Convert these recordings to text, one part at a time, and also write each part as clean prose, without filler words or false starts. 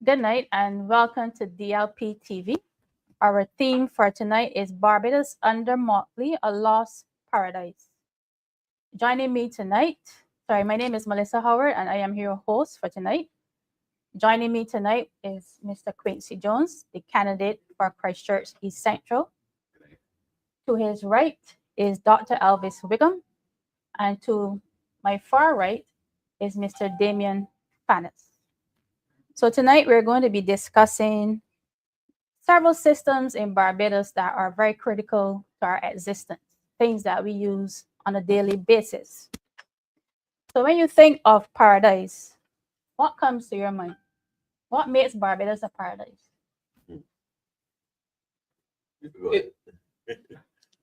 Good night and welcome to DLP TV. Our theme for tonight is Barbados Under Mottley, a Lost Paradise. Joining me tonight, my name is Malissa Howard and I am your host for tonight. Joining me tonight is Mr. Quincy Jones, the candidate for Christchurch East Central. To his right is Dr. Elvis Wickham, and to my far right is Mr. Damien Fanus. So tonight we're going to be discussing several systems in Barbados that are very critical to our existence, things that we use on a daily basis. So when you think of paradise, what comes to your mind? What makes Barbados a paradise?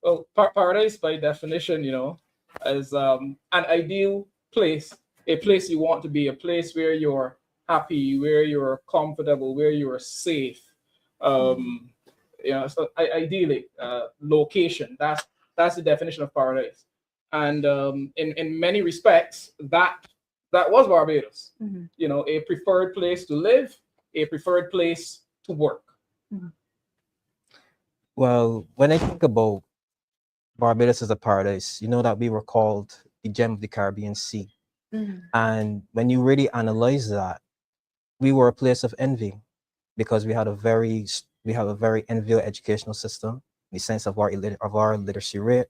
Well, paradise by definition, is an ideal place, a place you want to be, a place where you're happy, where you're comfortable, where you're safe. So ideally, location. That's the definition of paradise. And in many respects, that was Barbados. A preferred place to live, a preferred place to work. Well, when I think about Barbados as a paradise, you know that we were called the gem of the Caribbean Sea. And when you really analyze that, we were a place of envy because we had a very enviable educational system in the sense of our literacy rate.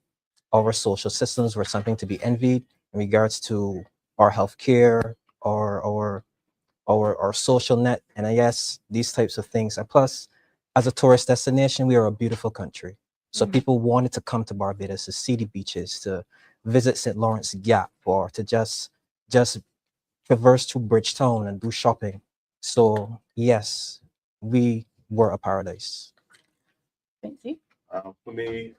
Our social systems were something to be envied in regards to our healthcare, our social net, and I guess these types of things. And plus, as a tourist destination, we are a beautiful country. So people wanted to come to Barbados to see the beaches, to visit St. Lawrence Gap, or to just traverse through Bridgetown and do shopping. So yes, we were a paradise. Thank you. For me,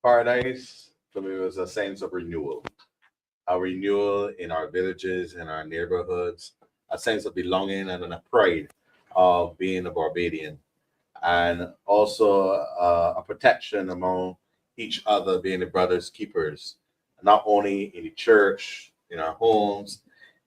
paradise for me was a sense of renewal. A renewal in our villages, in our neighborhoods, a sense of belonging and a pride of being a Barbadian. And also a protection among each other, being the brothers keepers, not only in the church, in our homes,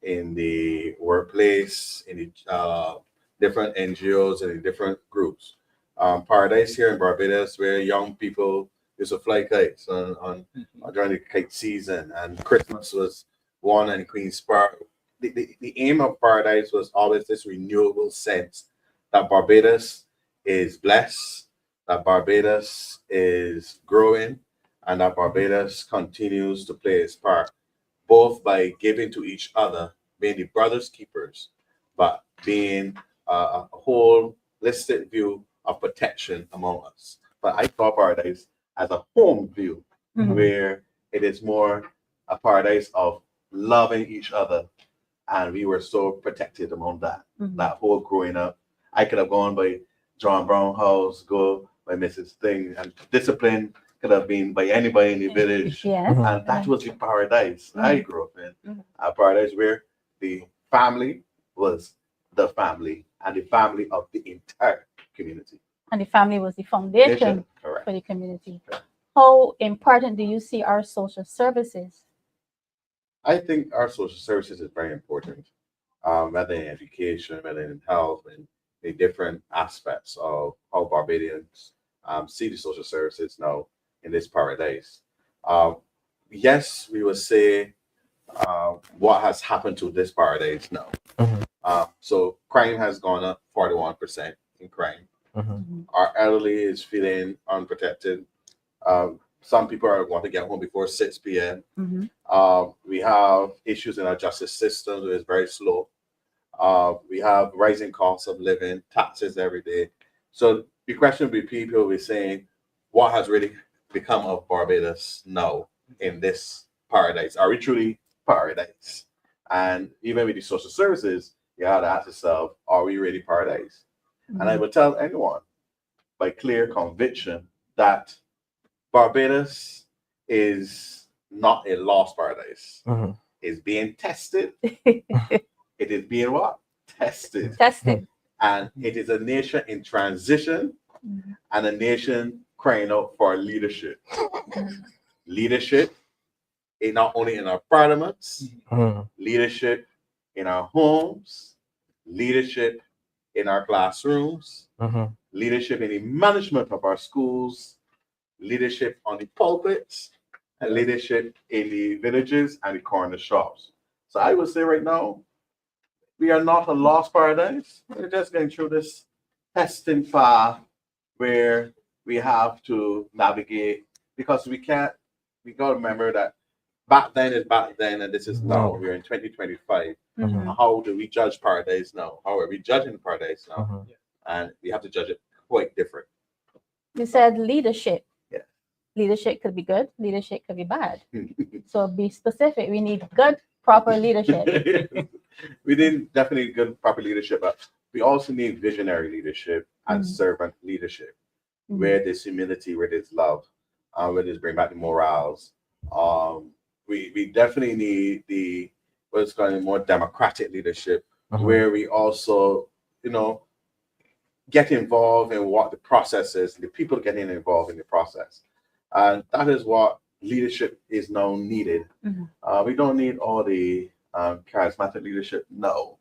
in the workplace, in the different NGOs and in different groups. Paradise here in Barbados, where young people used to fly kites on during the kite season, and Christmas was one, and Queen's Park. The aim of paradise was always this renewable sense that Barbados is blessed, that Barbados is growing, and that Barbados continues to play its part, both by giving to each other, being the brothers keepers, but being a holistic view of protection among us. But I saw paradise as a home view, where it is more a paradise of loving each other, and we were so protected among that. That whole growing up, I could have gone by John Brown House, go by Mrs. Thing, and discipline could have been by anybody in the village. Yes. And that was the paradise I grew up in. A paradise where the family was the family and the family of the entire community. And the family was the foundation Correct. for the community. Correct. How important do you see our social services? I think our social services is very important, whether in education, whether in health, and the different aspects of how Barbadians see the social services now in this paradise. Yes, we would say what has happened to this paradise now. So crime has gone up 41% in crime. Our elderly is feeling unprotected. Some people are want to get home before 6 p.m. We have issues in our justice system that is very slow. We have rising costs of living, taxes every day. So the question would be, people will be saying, what has really become of Barbados now in this paradise? Are we truly paradise? And even with the social services, you have to ask yourself, are we really paradise? And I would tell anyone by clear conviction that Barbados is not a lost paradise. It's being tested. It is being what? Tested. And it is a nation in transition and a nation crying out for leadership. Leadership not only in our parliaments, leadership in our homes, leadership in our classrooms, leadership in the management of our schools, leadership on the pulpits, and leadership in the villages and the corner shops. So I would say right now, we are not a lost paradise. We're just going through this testing far where we have to navigate, because we got to remember that back then is back then and this is now. We're in 2025. How do we judge paradise now? How are we judging paradise now? And we have to judge it quite different. You said leadership. Yeah. Leadership could be good, leadership could be bad. So be specific. We need good, proper leadership. We need definitely good, proper leadership, but we also need visionary leadership and servant leadership, where there's humility, where there's love, where there's bring back the morals. We definitely need the what's going to be more democratic leadership, where we also, get involved in what the process is, the people getting involved in the process. And that is what leadership is now needed. We don't need all the charismatic leadership no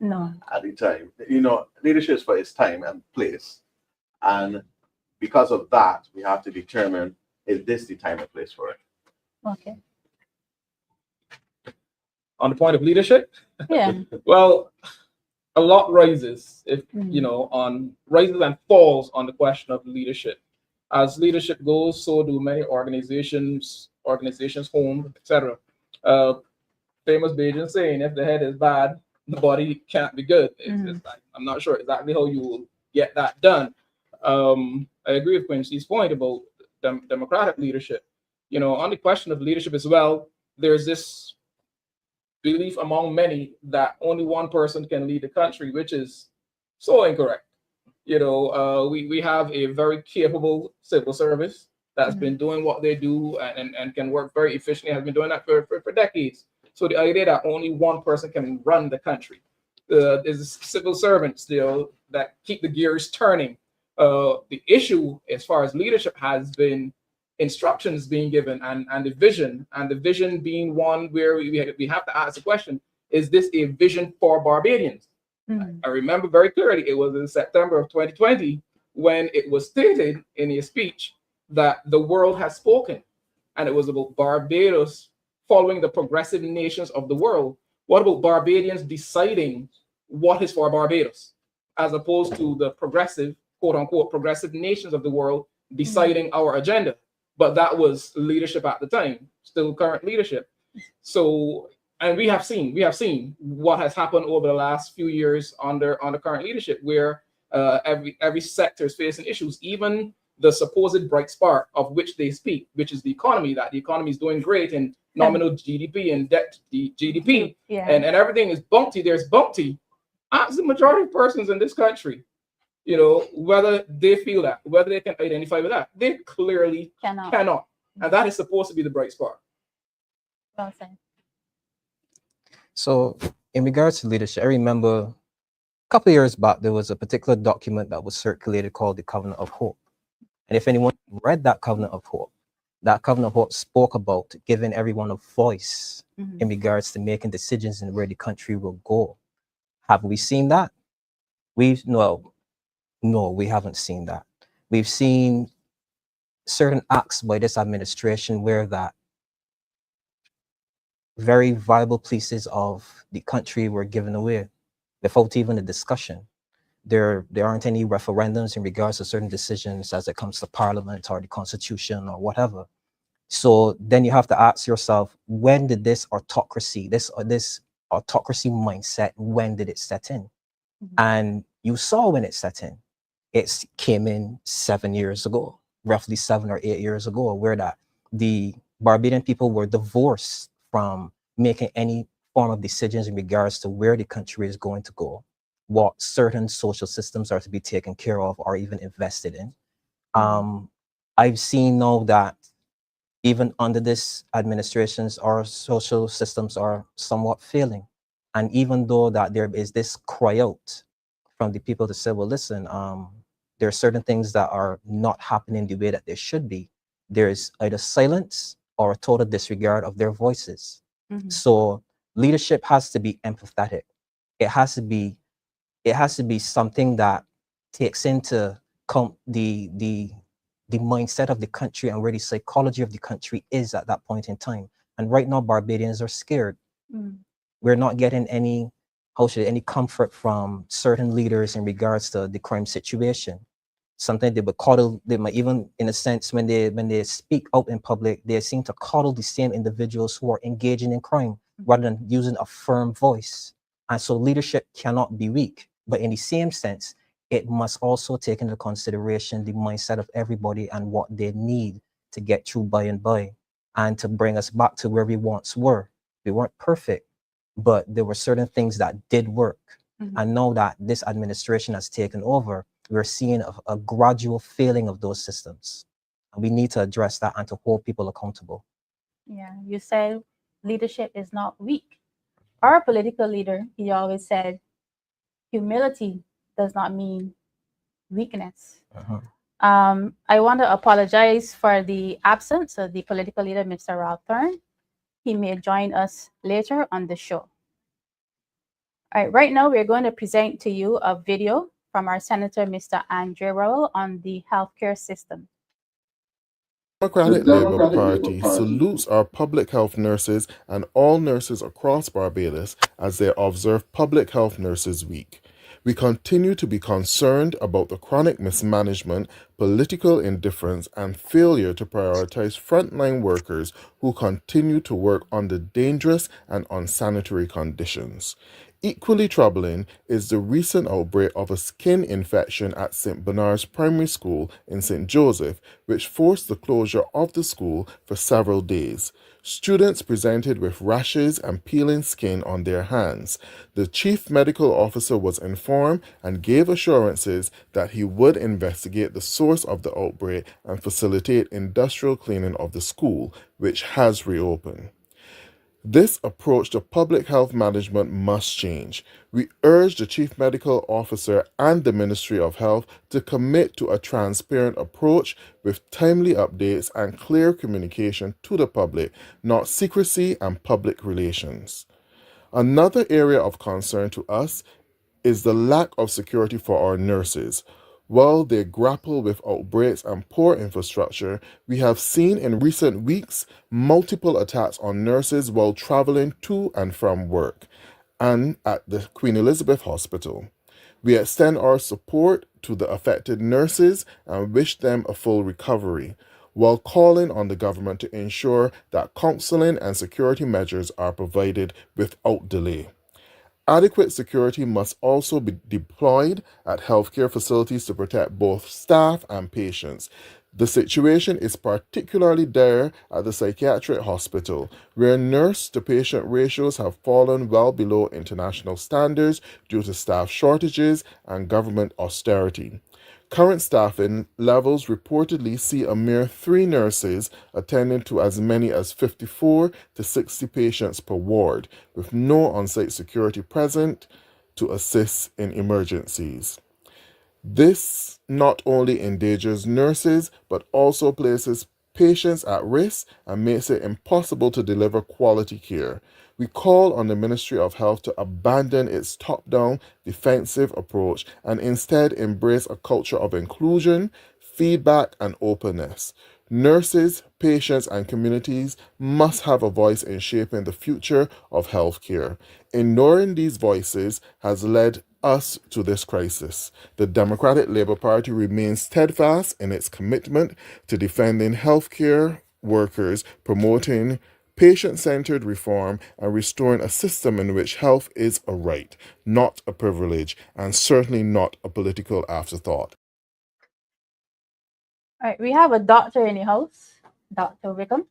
at the time. Leadership is for its time and place. And because of that, we have to determine, is this the time and place for it? Okay. On the point of leadership, Yeah. well, a lot rises on rises and falls on the question of leadership. As leadership goes, so do many organizations, homes, etc. Famous Bayesian saying, if the head is bad, the body can't be good. I'm not sure exactly how you will get that done. I agree with Quincy's point about democratic leadership. On the question of leadership as well, there's this belief among many that only one person can lead the country, which is so incorrect. We have a very capable civil service that's been doing what they do and can work very efficiently, has been doing that for decades. So the idea that only one person can run the country, is civil servants that keep the gears turning. The issue as far as leadership has been instructions being given and the vision being one where we have to ask the question, is this a vision for Barbadians? I remember very clearly, it was in September of 2020 when it was stated in a speech that the world has spoken, and it was about Barbados following the progressive nations of the world. What about Barbadians deciding what is for Barbados, as opposed to the progressive, quote unquote, progressive nations of the world deciding our agenda? But that was leadership at the time, still current leadership. So, and we have seen what has happened over the last few years under current leadership, where every sector is facing issues. Even the supposed bright spark of which they speak, which is the economy, that the economy is doing great in nominal GDP and debt GDP, and everything is bumpy. There's bumpy. Ask the majority of persons in this country, whether they feel that, whether they can identify with that. They clearly cannot. And that is supposed to be the bright spark. Well said. So in regards to leadership, I remember a couple of years back, there was a particular document that was circulated called the Covenant of Hope. And if anyone read that Covenant of Hope spoke about giving everyone a voice in regards to making decisions in where the country will go. Have we seen that? No, we haven't seen that. We've seen certain acts by this administration where that very viable pieces of the country were given away without even a discussion. There aren't any referendums in regards to certain decisions as it comes to Parliament or the Constitution or whatever. So then you have to ask yourself, when did this autocracy mindset, when did it set in? And you saw when it set in. It came in 7 years ago, roughly 7 or 8 years ago, where that the Barbadian people were divorced from making any form of decisions in regards to where the country is going to go, what certain social systems are to be taken care of or even invested in. I've seen now that even under this administrations, our social systems are somewhat failing. And even though that there is this cry out from the people to say, well, listen, there are certain things that are not happening the way that they should be. There's either silence or a total disregard of their voices. So leadership has to be empathetic. It has to be something that takes into account the mindset of the country and where the psychology of the country is at that point in time. And right now, Barbadians are scared. We're not getting any, any comfort from certain leaders in regards to the crime situation. Something they would coddle, they might even, in a sense, when they speak out in public, they seem to coddle the same individuals who are engaging in crime rather than using a firm voice. And so leadership cannot be weak, but in the same sense, it must also take into consideration the mindset of everybody and what they need to get through by and by, and to bring us back to where we once were. We weren't perfect, but there were certain things that did work. And now that this administration has taken over, we're seeing a gradual failing of those systems. And we need to address that and to hold people accountable. Yeah, you said leadership is not weak. Our political leader, he always said, humility does not mean weakness. I want to apologize for the absence of the political leader, Mr. Ralph Thorne. He may join us later on the show. All right, right now we're going to present to you a video from our Senator, Mr. Andre Rowell, on the healthcare system. The Democratic Labour Party salutes our public health nurses and all nurses across Barbados as they observe Public Health Nurses Week. We continue to be concerned about the chronic mismanagement, political indifference, and failure to prioritize frontline workers who continue to work under dangerous and unsanitary conditions. Equally troubling is the recent outbreak of a skin infection at St. Bernard's Primary School in St. Joseph, which forced the closure of the school for several days. Students presented with rashes and peeling skin on their hands. The chief medical officer was informed and gave assurances that he would investigate the source of the outbreak and facilitate industrial cleaning of the school, which has reopened. This approach to public health management must change. We urge the Chief Medical Officer and the Ministry of Health to commit to a transparent approach with timely updates and clear communication to the public, not secrecy and public relations. Another area of concern to us is the lack of security for our nurses. While they grapple with outbreaks and poor infrastructure, we have seen in recent weeks multiple attacks on nurses while traveling to and from work and at the Queen Elizabeth Hospital. We extend our support to the affected nurses and wish them a full recovery, while calling on the government to ensure that counseling and security measures are provided without delay. Adequate security must also be deployed at healthcare facilities to protect both staff and patients. The situation is particularly dire at the psychiatric hospital, where nurse-to-patient ratios have fallen well below international standards due to staff shortages and government austerity. Current staffing levels reportedly see a mere 3 nurses attending to as many as 54 to 60 patients per ward, with no on-site security present to assist in emergencies. This not only endangers nurses, but also places patients at risk and makes it impossible to deliver quality care. We call on the Ministry of Health to abandon its top-down defensive approach and instead embrace a culture of inclusion, feedback, and openness. Nurses, patients, and communities must have a voice in shaping the future of healthcare. Ignoring these voices has led us to this crisis. The Democratic Labour Party remains steadfast in its commitment to defending healthcare workers, promoting patient-centered reform, and restoring a system in which health is a right, not a privilege, and certainly not a political afterthought. All right, we have a doctor in the house, Dr. Wickham.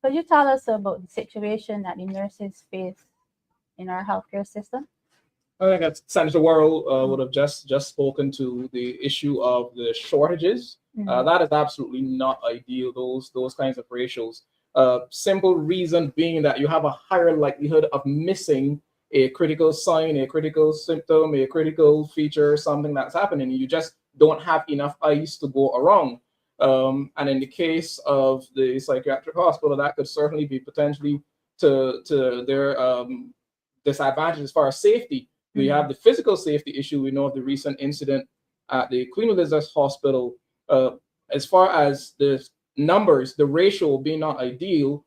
Could you tell us about the situation that the nurses face in our healthcare system? I think that Senator Worrell would have just spoken to the issue of the shortages. That is absolutely not ideal, those kinds of ratios. Simple reason being that you have a higher likelihood of missing a critical sign, a critical symptom, a critical feature, something that's happening. You just don't have enough eyes to go around. And in the case of the psychiatric hospital, that could certainly be potentially to their disadvantage as far as safety. We have the physical safety issue. We know of the recent incident at the Queen Elizabeth Hospital, as far as the numbers, the ratio being not ideal,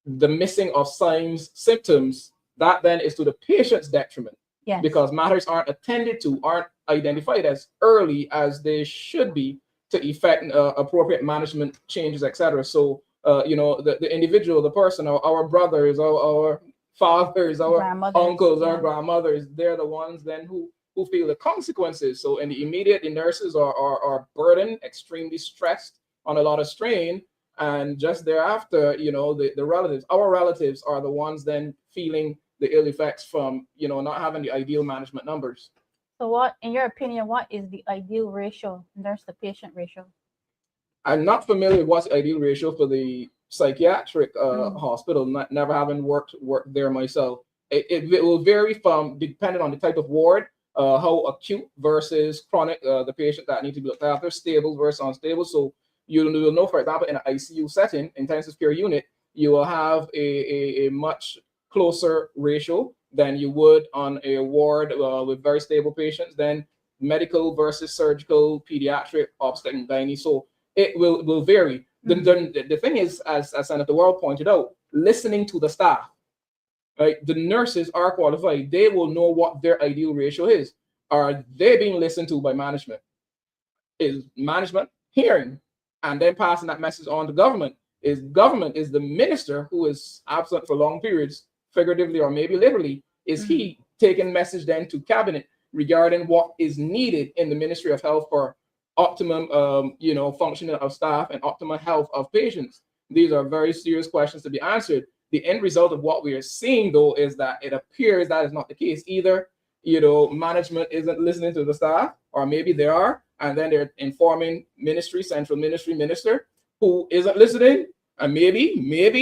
the missing of signs, symptoms, that then is to the patient's detriment. Yes. Because matters aren't attended to, aren't identified as early as they should be to effect appropriate management changes, etc. So, the individual, the person, our brothers, our fathers, our uncles, our grandmothers, they're the ones then who feel the consequences. So in the immediate, the nurses are burdened, extremely stressed, on a lot of strain. And just thereafter, the relatives, our relatives are the ones then feeling the ill effects from, not having the ideal management numbers. So what, in your opinion, what is the ideal ratio, nurse to patient ratio? I'm not familiar with what's the ideal ratio for the psychiatric hospital, never having worked there myself. It will vary from, depending on the type of ward, how acute versus chronic the patient that need to be looked after, stable versus unstable. So you'll know, for example, in an ICU setting, intensive care unit, you will have a much closer ratio than you would on a ward with very stable patients, then medical versus surgical, pediatric, obstetric, and gynae. So it will vary. The thing is, as Senator World pointed out, listening to the staff, right? The nurses are qualified. They will know what their ideal ratio is. Are they being listened to by management? Is management hearing and then passing that message on to government? Is the minister who is absent for long periods, figuratively or maybe literally, is he taking message then to cabinet regarding what is needed in the Ministry of Health for optimum functioning of staff and optimal health of patients? These are very serious questions to be answered. The end result of what we are seeing, though, is that it appears that is not the case. Either management isn't listening to the staff, or maybe they are, and then they're informing central minister who isn't listening, and maybe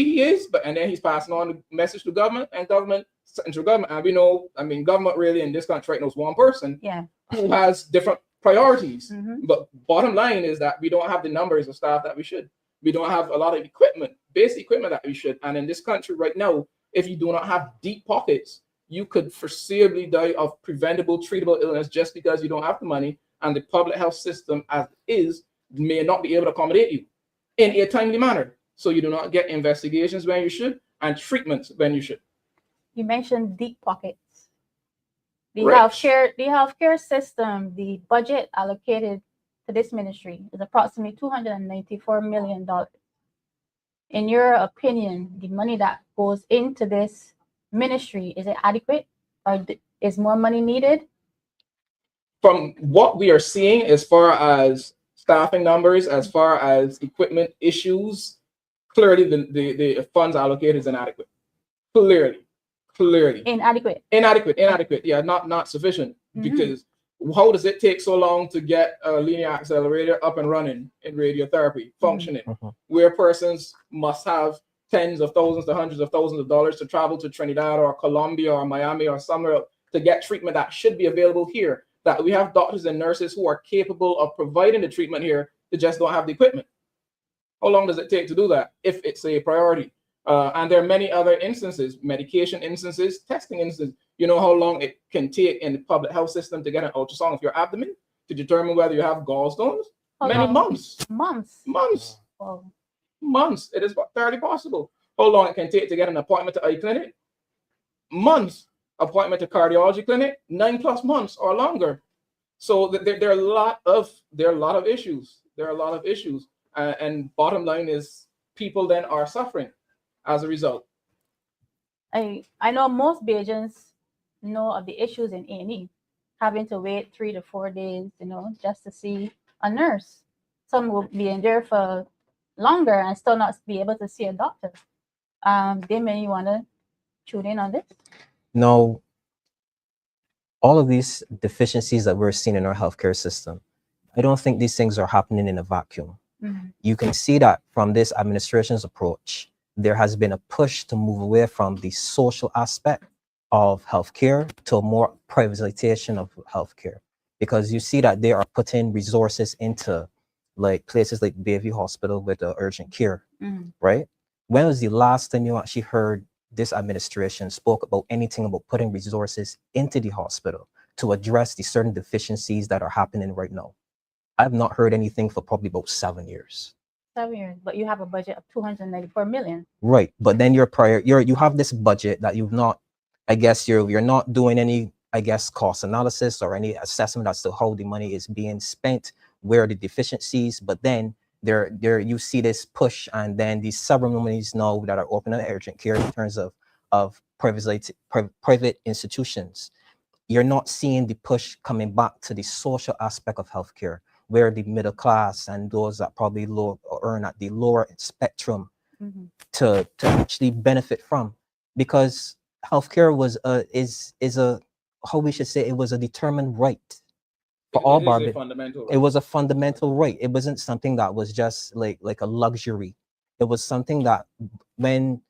he is, and then he's passing on the message to government, and central government, and we know, government really in this country right now is one person who has different priorities. But bottom line is that we don't have the numbers of staff that we should. We don't have a lot of basic equipment that we should. And in this country right now, if you do not have deep pockets, you could foreseeably die of preventable, treatable illness just because you don't have the money, and the public health system as is may not be able to accommodate you in a timely manner. So you do not get investigations when you should and treatments when you should. You mentioned deep pockets. The healthcare system, the budget allocated to this ministry is approximately $294 million. In your opinion, the money that goes into this ministry, is it adequate, or is more money needed? From what we are seeing, as far as staffing numbers, as far as equipment issues, clearly the funds allocated is inadequate. Clearly. Inadequate. Yeah, not sufficient. Because how does it take so long to get a linear accelerator up and running in radiotherapy, functioning, where persons must have tens of thousands to hundreds of thousands of dollars to travel to Trinidad or Colombia or Miami or somewhere to get treatment that should be available here? That we have doctors and nurses who are capable of providing the treatment here, they just don't have the equipment. How long does it take to do that if it's a priority? And there are many other instances, medication instances, testing instances. You know how long it can take in the public health system to get an ultrasound of your abdomen to determine whether you have gallstones? Many months. Wow. Months. It is fairly possible. How long it can take to get an appointment to eye clinic? Months. Appointment to cardiology clinic? 9+ months or longer. So there are a lot of issues. And bottom line is people then are suffering as a result. I know most Bajans know of the issues in A&E, having to wait 3 to 4 days, just to see a nurse. Some will be in there for longer and still not be able to see a doctor. Damien, you want to tune in on this? No, all of these deficiencies that we're seeing in our healthcare system, I don't think these things are happening in a vacuum. You can see that from this administration's approach, there has been a push to move away from the social aspect of healthcare to a more privatization of healthcare, because you see that they are putting resources into like places like Bayview Hospital with the urgent care, right? When was the last time you actually heard this administration spoke about anything about putting resources into the hospital? to address the certain deficiencies that are happening right now. I have not heard anything for probably about 7 years. 7 years, but you have a budget of 294 million. Right, but then you have this budget that you've not, I guess you're not doing any, I guess, cost analysis or any assessment as to how the money is being spent, where are the deficiencies. But then there you see this push, and then these ceremonies now that are open to urgent care in terms of private institutions. You're not seeing the push coming back to the social aspect of healthcare, where the middle class and those that probably earn at the lower spectrum to actually benefit from, because healthcare was is a, how we should say, it was a determined right for all Barbadians. It was a fundamental right. It wasn't something that was just like a luxury. It was something that when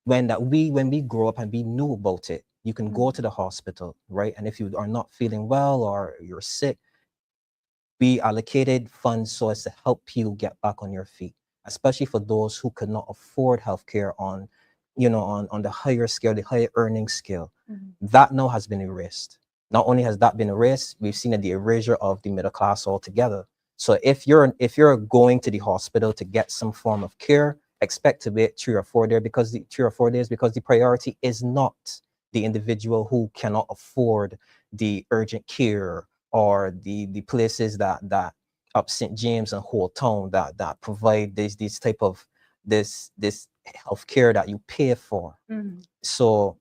we grow up and we knew about it, you can go to the hospital, right? And if you are not feeling well or you're sick, we allocated funds so as to help you get back on your feet, especially for those who could not afford healthcare on the higher scale, the higher earning scale. That now has been erased. Not only has that been erased, we've seen the erasure of the middle class altogether. So if you're going to the hospital to get some form of care, expect to wait 3 or 4 days because the priority is not the individual who cannot afford the urgent care or the places that up St. James and Whole Town that provide this type of this health care that you pay for. So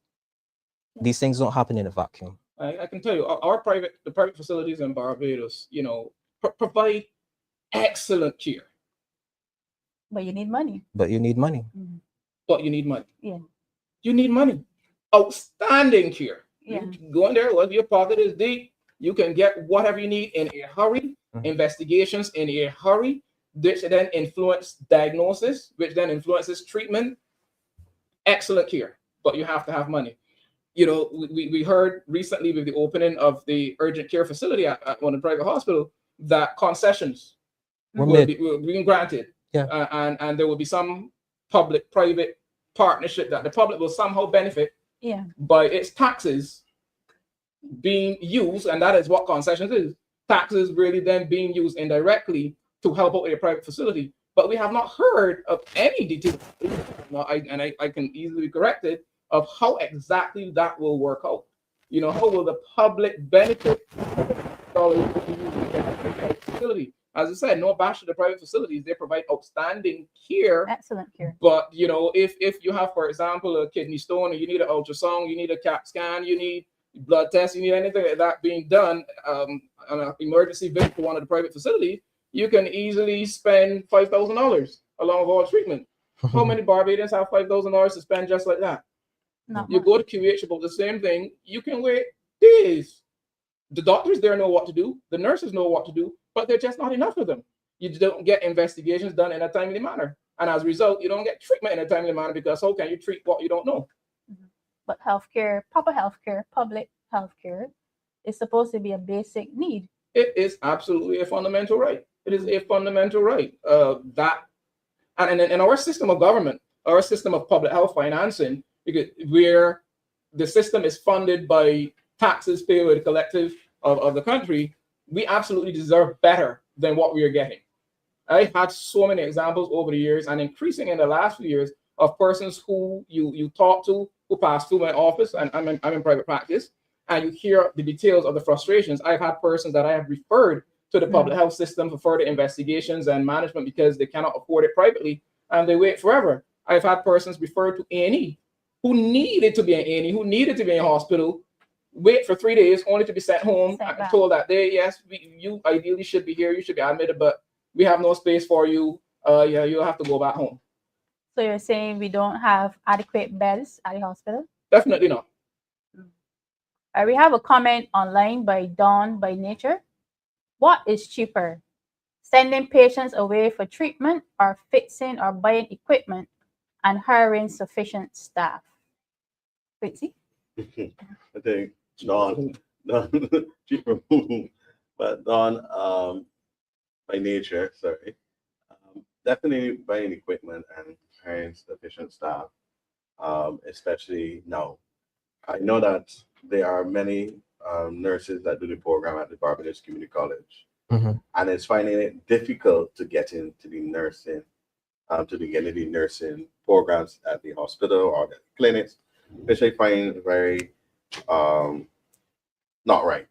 these things don't happen in a vacuum. I can tell you, the private facilities in Barbados, provide excellent care. But you need money. But you need money. Yeah. You need money. Outstanding care. Yeah. You can go in there, whether your pocket is deep, you can get whatever you need in a hurry. Investigations in a hurry, which then influence diagnosis, which then influences treatment. Excellent care, but you have to have money. We heard recently with the opening of the urgent care facility at one of the private hospital that concessions were being granted. Yeah. And there will be some public-private partnership that the public will somehow benefit by its taxes being used, and that is what concessions is. Taxes really then being used indirectly to help out a private facility. But we have not heard of any details, I can easily correct it, of how exactly that will work out. How will the public benefit facility? As I said, no bash to the private facilities. They provide outstanding care. Excellent care. But, if you have, for example, a kidney stone, or you need an ultrasound, you need a CAT scan, you need blood tests, you need anything like that being done on an emergency visit to one of the private facilities, you can easily spend $5,000 along with all treatment. How many Barbadians have $5,000 to spend just like that? You go to QH about the same thing, you can wait days. The doctors there know what to do, the nurses know what to do, but they're just not enough of them. You don't get investigations done in a timely manner. And as a result, you don't get treatment in a timely manner, because how can you treat what you don't know? But healthcare, proper healthcare, public healthcare is supposed to be a basic need. It is absolutely a fundamental right. It is a fundamental right. And in our system of government, our system of public health financing, because where the system is funded by taxes paid by the collective of the country, we absolutely deserve better than what we are getting. I've had so many examples over the years, and increasing in the last few years, of persons who you talk to who pass through my office, and I'm in private practice, and you hear the details of the frustrations. I've had persons that I have referred to the public health system for further investigations and management because they cannot afford it privately, and they wait forever. I've had persons referred to A&E who needed to be in A&E, who needed to be in hospital, wait for 3 days only to be sent home and told that you ideally should be here, you should be admitted, but we have no space for you. You'll have to go back home. So you're saying we don't have adequate beds at the hospital? Definitely not. We have a comment online by Dawn by Nature. What is cheaper, sending patients away for treatment or fixing or buying equipment and hiring sufficient staff? Quincy? I think Dawn cheaper, but Dawn by nature, definitely buying equipment and hiring sufficient staff, especially now. I know that there are many nurses that do the program at the Barbados Community College, Mm-hmm. and is finding it difficult to get into the nursing, programs at the hospital or the clinics, which I find very not right.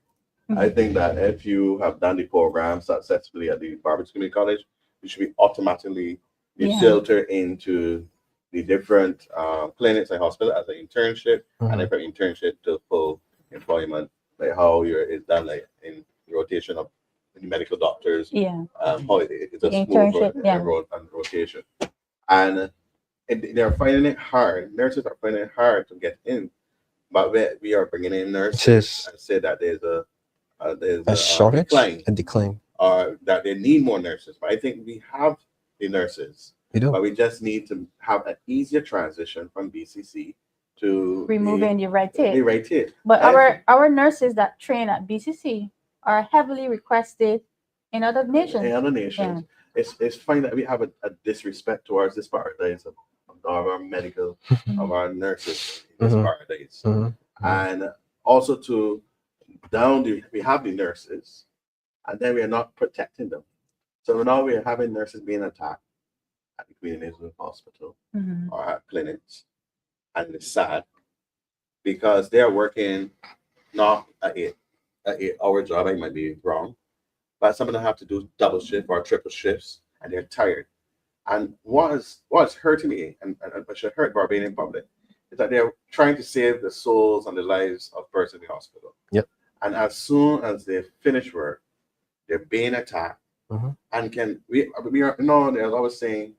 I think that if you have done the program successfully at the Barbados Community College, you should be automatically filtered into the different clinics and hospitals as an internship, and if an internship to full employment, like how it's done, like in rotation of the medical doctors. Holiday. It's a smooth rotation, and they're finding it hard. Nurses are finding it hard to get in, but we are bringing in nurses and say that there's a shortage, a decline, or that they need more nurses. But I think we have the nurses. We do. But we just need to have an easier transition from BCC to removing the red tape. The red tape. But our nurses that train at BCC are heavily requested in other nations. In other nations, it's fine that we have a disrespect towards this paradise of our medical, of our nurses in this paradise, and also we have the nurses, and then we are not protecting them. So now we are having nurses being attacked at the Queen Elizabeth Hospital or at clinics, and it's sad because they are working not an 8-hour job. I might be wrong, but some of them have to do double shift or triple shifts, and they're tired. And what's hurting me, and what should hurt Barbadian public, is that they're trying to save the souls and the lives of persons in the hospital. Yep. And as soon as they finish work, they're being attacked. And we are there's always saying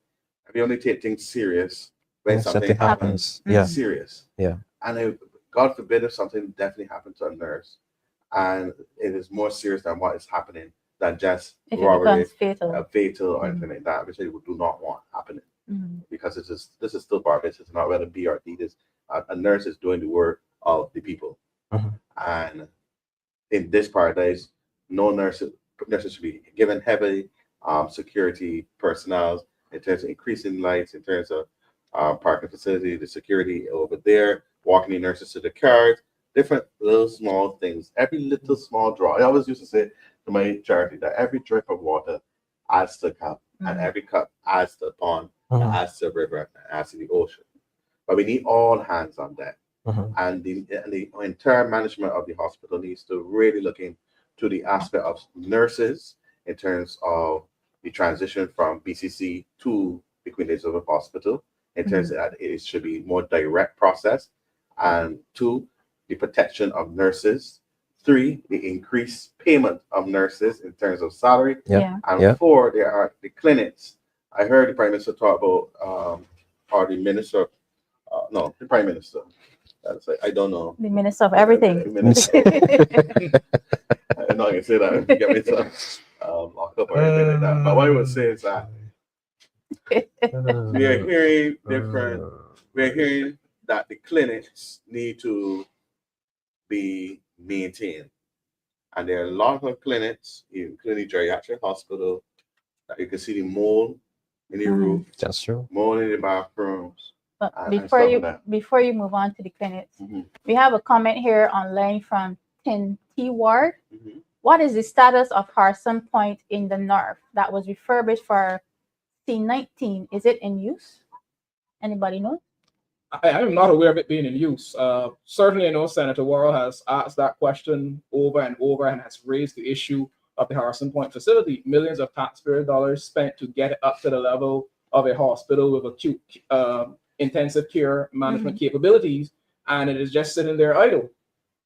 we only take things serious when something happens. Serious. Yeah. And God forbid if something definitely happened to a nurse, and it is more serious than what is happening than just robbery, fatal or anything like that, which I do not want happening. Because this is still Barbados. It's not whether B or D. A nurse is doing the work of the people. And in this paradise, no nurses should be given heavy security personnel in terms of increasing lights, in terms of parking facility, the security over there, walking the nurses to the cars, different little small things. Every little small draw. I always used to say to my charity that every drip of water adds to the cup, and every cup adds to the pond, adds to the river, and adds to the ocean. But we need all hands on deck. And the entire management of the hospital needs to really look into the aspect of nurses in terms of the transition from BCC to the Queen Elizabeth Hospital, in terms of that it should be more direct process. And 2, the protection of nurses. 3, the increased payment of nurses in terms of salary. And 4, there are the clinics. I heard the Prime Minister talk about, or the Minister, the Prime Minister. I don't know. The Minister of everything. I'm not going to say that. Get me some locked up or anything like that. But what I would say is that we are hearing different. We are hearing that the clinics need to be maintained, and there are a lot of clinics, including geriatric hospital, that you can see the mold in the roof. That's true. Mold in the bathrooms. But before you move on to the clinics, we have a comment here online from Tin T Ward. What is the status of Harrison Point in the north that was refurbished for C-19? Is it in use? Anybody know? I am not aware of it being in use. Certainly, I know Senator Worrell has asked that question over and over and has raised the issue of the Harrison Point facility. Millions of taxpayer dollars spent to get it up to the level of a hospital with acute intensive care management capabilities, and it is just sitting there idle.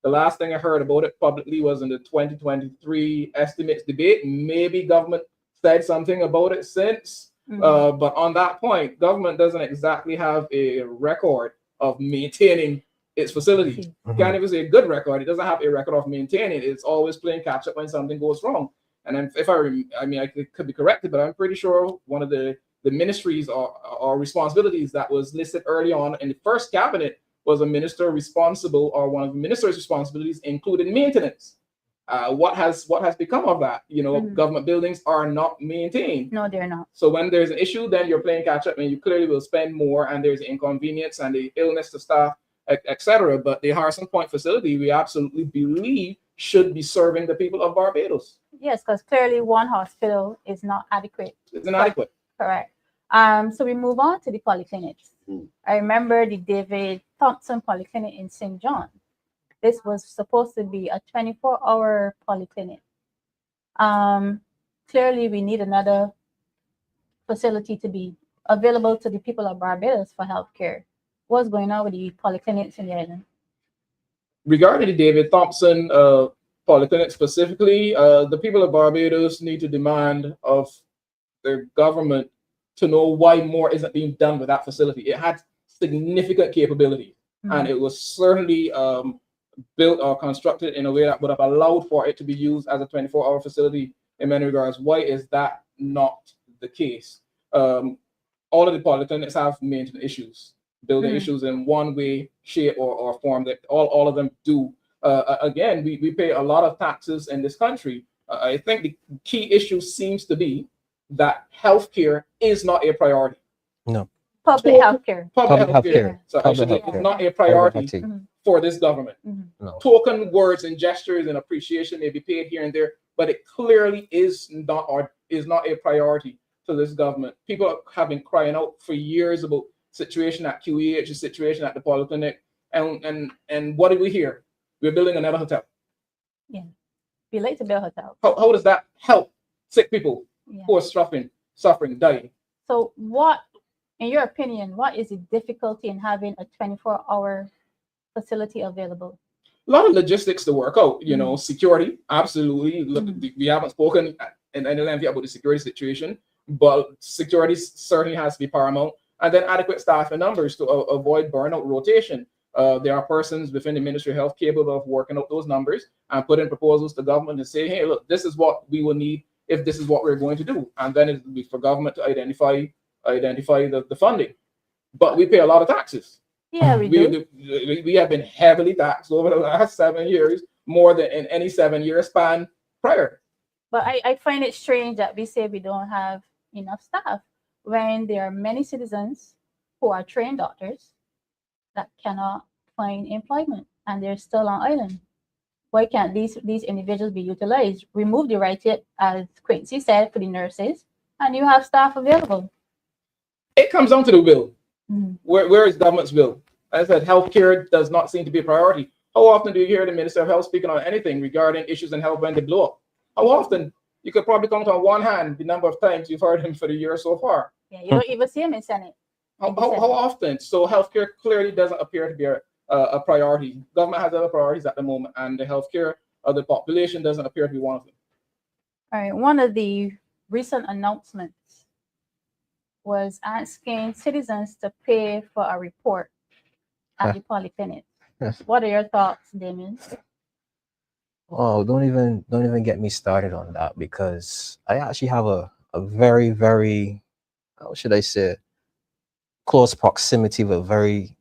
The last thing I heard about it publicly was in the 2023 estimates debate. Maybe government said something about it since, but on that point, government doesn't exactly have a record of maintaining its facility. Can't even say a good record. It doesn't have a record of maintaining. It's always playing catch up when something goes wrong. And if I could be corrected, but I'm pretty sure one of the ministries or responsibilities that was listed early on in the first cabinet was a minister responsible, or one of the minister's responsibilities included maintenance. What has become of that? Government buildings are not maintained. No, they're not. So when there's an issue, then you're playing catch up, and you clearly will spend more, and there's inconvenience and the illness to staff etc. But the Harrison Point facility, we absolutely believe, should be serving the people of Barbados. Yes, because clearly one hospital is not adequate. It's inadequate. Correct. So we move on to the polyclinics. I remember the David Thompson Polyclinic in St. John. This was supposed to be a 24-hour polyclinic. Clearly, we need another facility to be available to the people of Barbados for healthcare. What's going on with the polyclinics in the island? Regarding the David Thompson Polyclinic specifically, the people of Barbados need to demand of their government to know why more isn't being done with that facility. It had significant capability, and it was certainly built or constructed in a way that would have allowed for it to be used as a 24-hour facility in many regards. Why is that not the case? All of the polyclinics have maintenance issues, building issues in one way, shape, or form. That all of them do. Again, we pay a lot of taxes in this country. I think the key issue seems to be that healthcare is not a priority. No. Public healthcare. Public healthcare. So Public actually, healthcare. it's not a priority for this government. No. Token words and gestures and appreciation may be paid here and there, but it clearly is not a priority to this government. People have been crying out for years about situation at QEH, the situation at the polyclinic, and what did we hear? We're building another hotel. Yeah, be late to build a hotel. How does that help sick people who are suffering, dying? So what, in your opinion, what is the difficulty in having a 24-hour facility available? A lot of logistics to work out, you know, security, absolutely. Look, we haven't spoken in any length about the security situation, but security certainly has to be paramount. And then adequate staff and numbers to avoid burnout rotation. There are persons within the Ministry of Health capable of working out those numbers and putting proposals to government and say, hey, look, this is what we will need if this is what we're going to do. And then it will be for government to identify the funding. But we pay a lot of taxes. Yeah, we do. We have been heavily taxed over the last 7 years, more than in any 7-year span prior. But I find it strange that we say we don't have enough staff when there are many citizens who are trained doctors that cannot find employment and they're still on island. Why can't these individuals be utilized? Remove the right yet, as Quincy said, for the nurses, and you have staff available. It comes down to the will. Where is government's will? As I said, healthcare does not seem to be a priority. How often do you hear the Minister of Health speaking on anything regarding issues in health when they blow up? How often? You could probably count on one hand the number of times you've heard him for the year so far. Yeah, you don't even see him in Senate. How often? So healthcare clearly doesn't appear to be a priority. Government has other priorities at the moment, and the healthcare of the population doesn't appear to be one of them. All right, one of the recent announcements was asking citizens to pay for a report at the polyclinic. What are your thoughts, Damien? Oh, don't even get me started on that, because I actually have a very, very, how should I say, close proximity with a very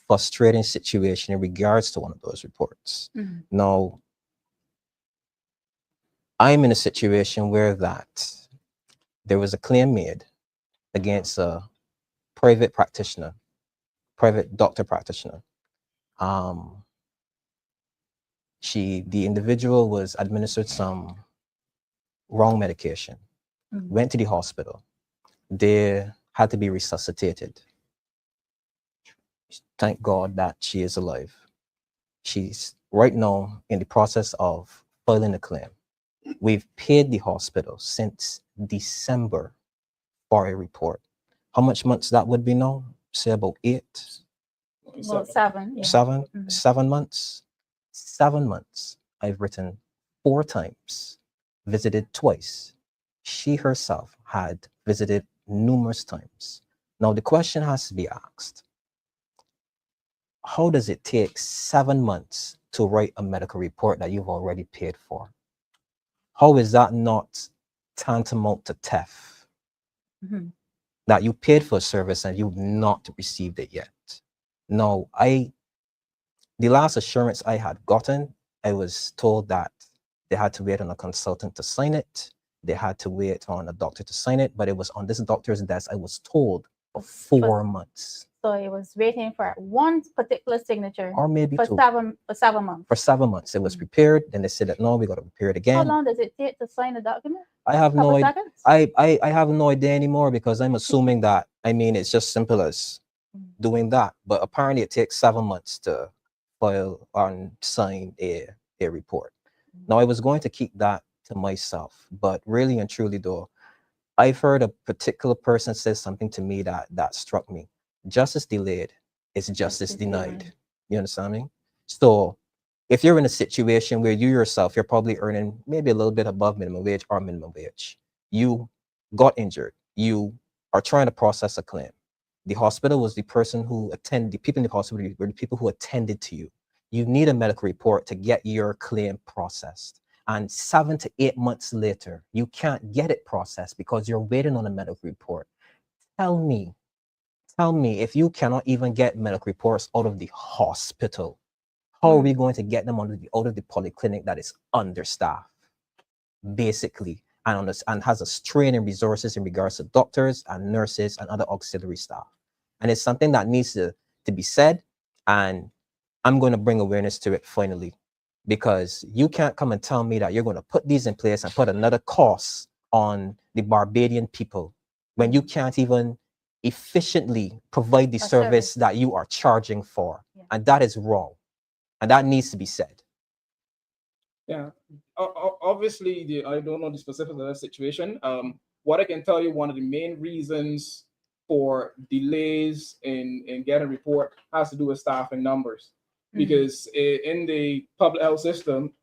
frustrating situation in regards to one of those reports. Now, I'm in a situation where that there was a claim made against a private practitioner, private doctor practitioner. The individual was administered some wrong medication, went to the hospital. They had to be resuscitated. Thank God that she is alive. She's right now in the process of filing a claim. We've paid the hospital since December for a report. How much months that would be now? Say about 8? Well, 7. Yeah. 7? 7 months? 7 months. I've written 4 times, visited twice. She herself had visited numerous times. Now the question has to be asked, how does it take 7 months to write a medical report that you've already paid for? How is that not tantamount to theft? That you paid for a service and you've not received it yet. Now, the last assurance I had gotten, I was told that they had to wait on a consultant to sign it. They had to wait on a doctor to sign it, but it was on this doctor's desk, I was told, for 4 months. So it was waiting for one particular signature or maybe for two. 7 months. For 7 months, it was prepared. Then they said that no, we got to prepare it How again. long does it take to sign a document? I have no Couple idea. seconds? I have no idea anymore because I'm assuming that, I mean, it's just simple as doing that. But apparently it takes 7 months to file and sign a report. Now, I was going to keep that to myself, but really and truly though, I've heard a particular person say something to me that struck me. Justice delayed is justice denied. You understand me? So if you're in a situation where you yourself, you're probably earning maybe a little bit above minimum wage or minimum wage, you got injured, you are trying to process a claim. The hospital was the person who attended, the people in the hospital were the people who attended to you. You need a medical report to get your claim processed. And 7 to 8 months later, you can't get it processed because you're waiting on a medical report. Tell me if you cannot even get medical reports out of the hospital, how are we going to get them out of the polyclinic that is understaffed, basically, and has a strain in resources in regards to doctors and nurses and other auxiliary staff? And it's something that needs to be said, and I'm going to bring awareness to it finally, because you can't come and tell me that you're going to put these in place and put another cost on the Barbadian people when you can't even efficiently provide the service that you are charging for. Yeah. And that is wrong. And that needs to be said. Yeah, obviously, I don't know the specifics of that situation. What I can tell you, one of the main reasons for delays in getting a report has to do with staffing numbers. Because in the public health system,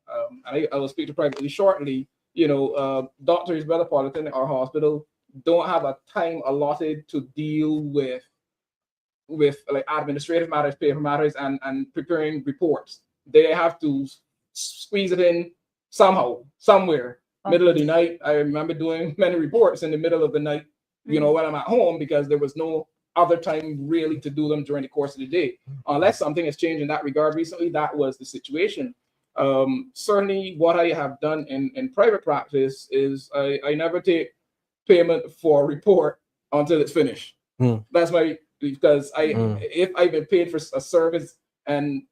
and I will speak to privately shortly, doctors, whether polyclinic or hospital, don't have a time allotted to deal with like administrative matters, paper matters, and preparing reports. They have to squeeze it in somehow, somewhere, middle of the night. I remember doing many reports in the middle of the night, when I'm at home, because there was no other time really to do them during the course of the day. Unless something has changed in that regard recently, that was the situation. Certainly what I have done in private practice is I never take payment for a report until it's finished. That's because if I've been paid for a service and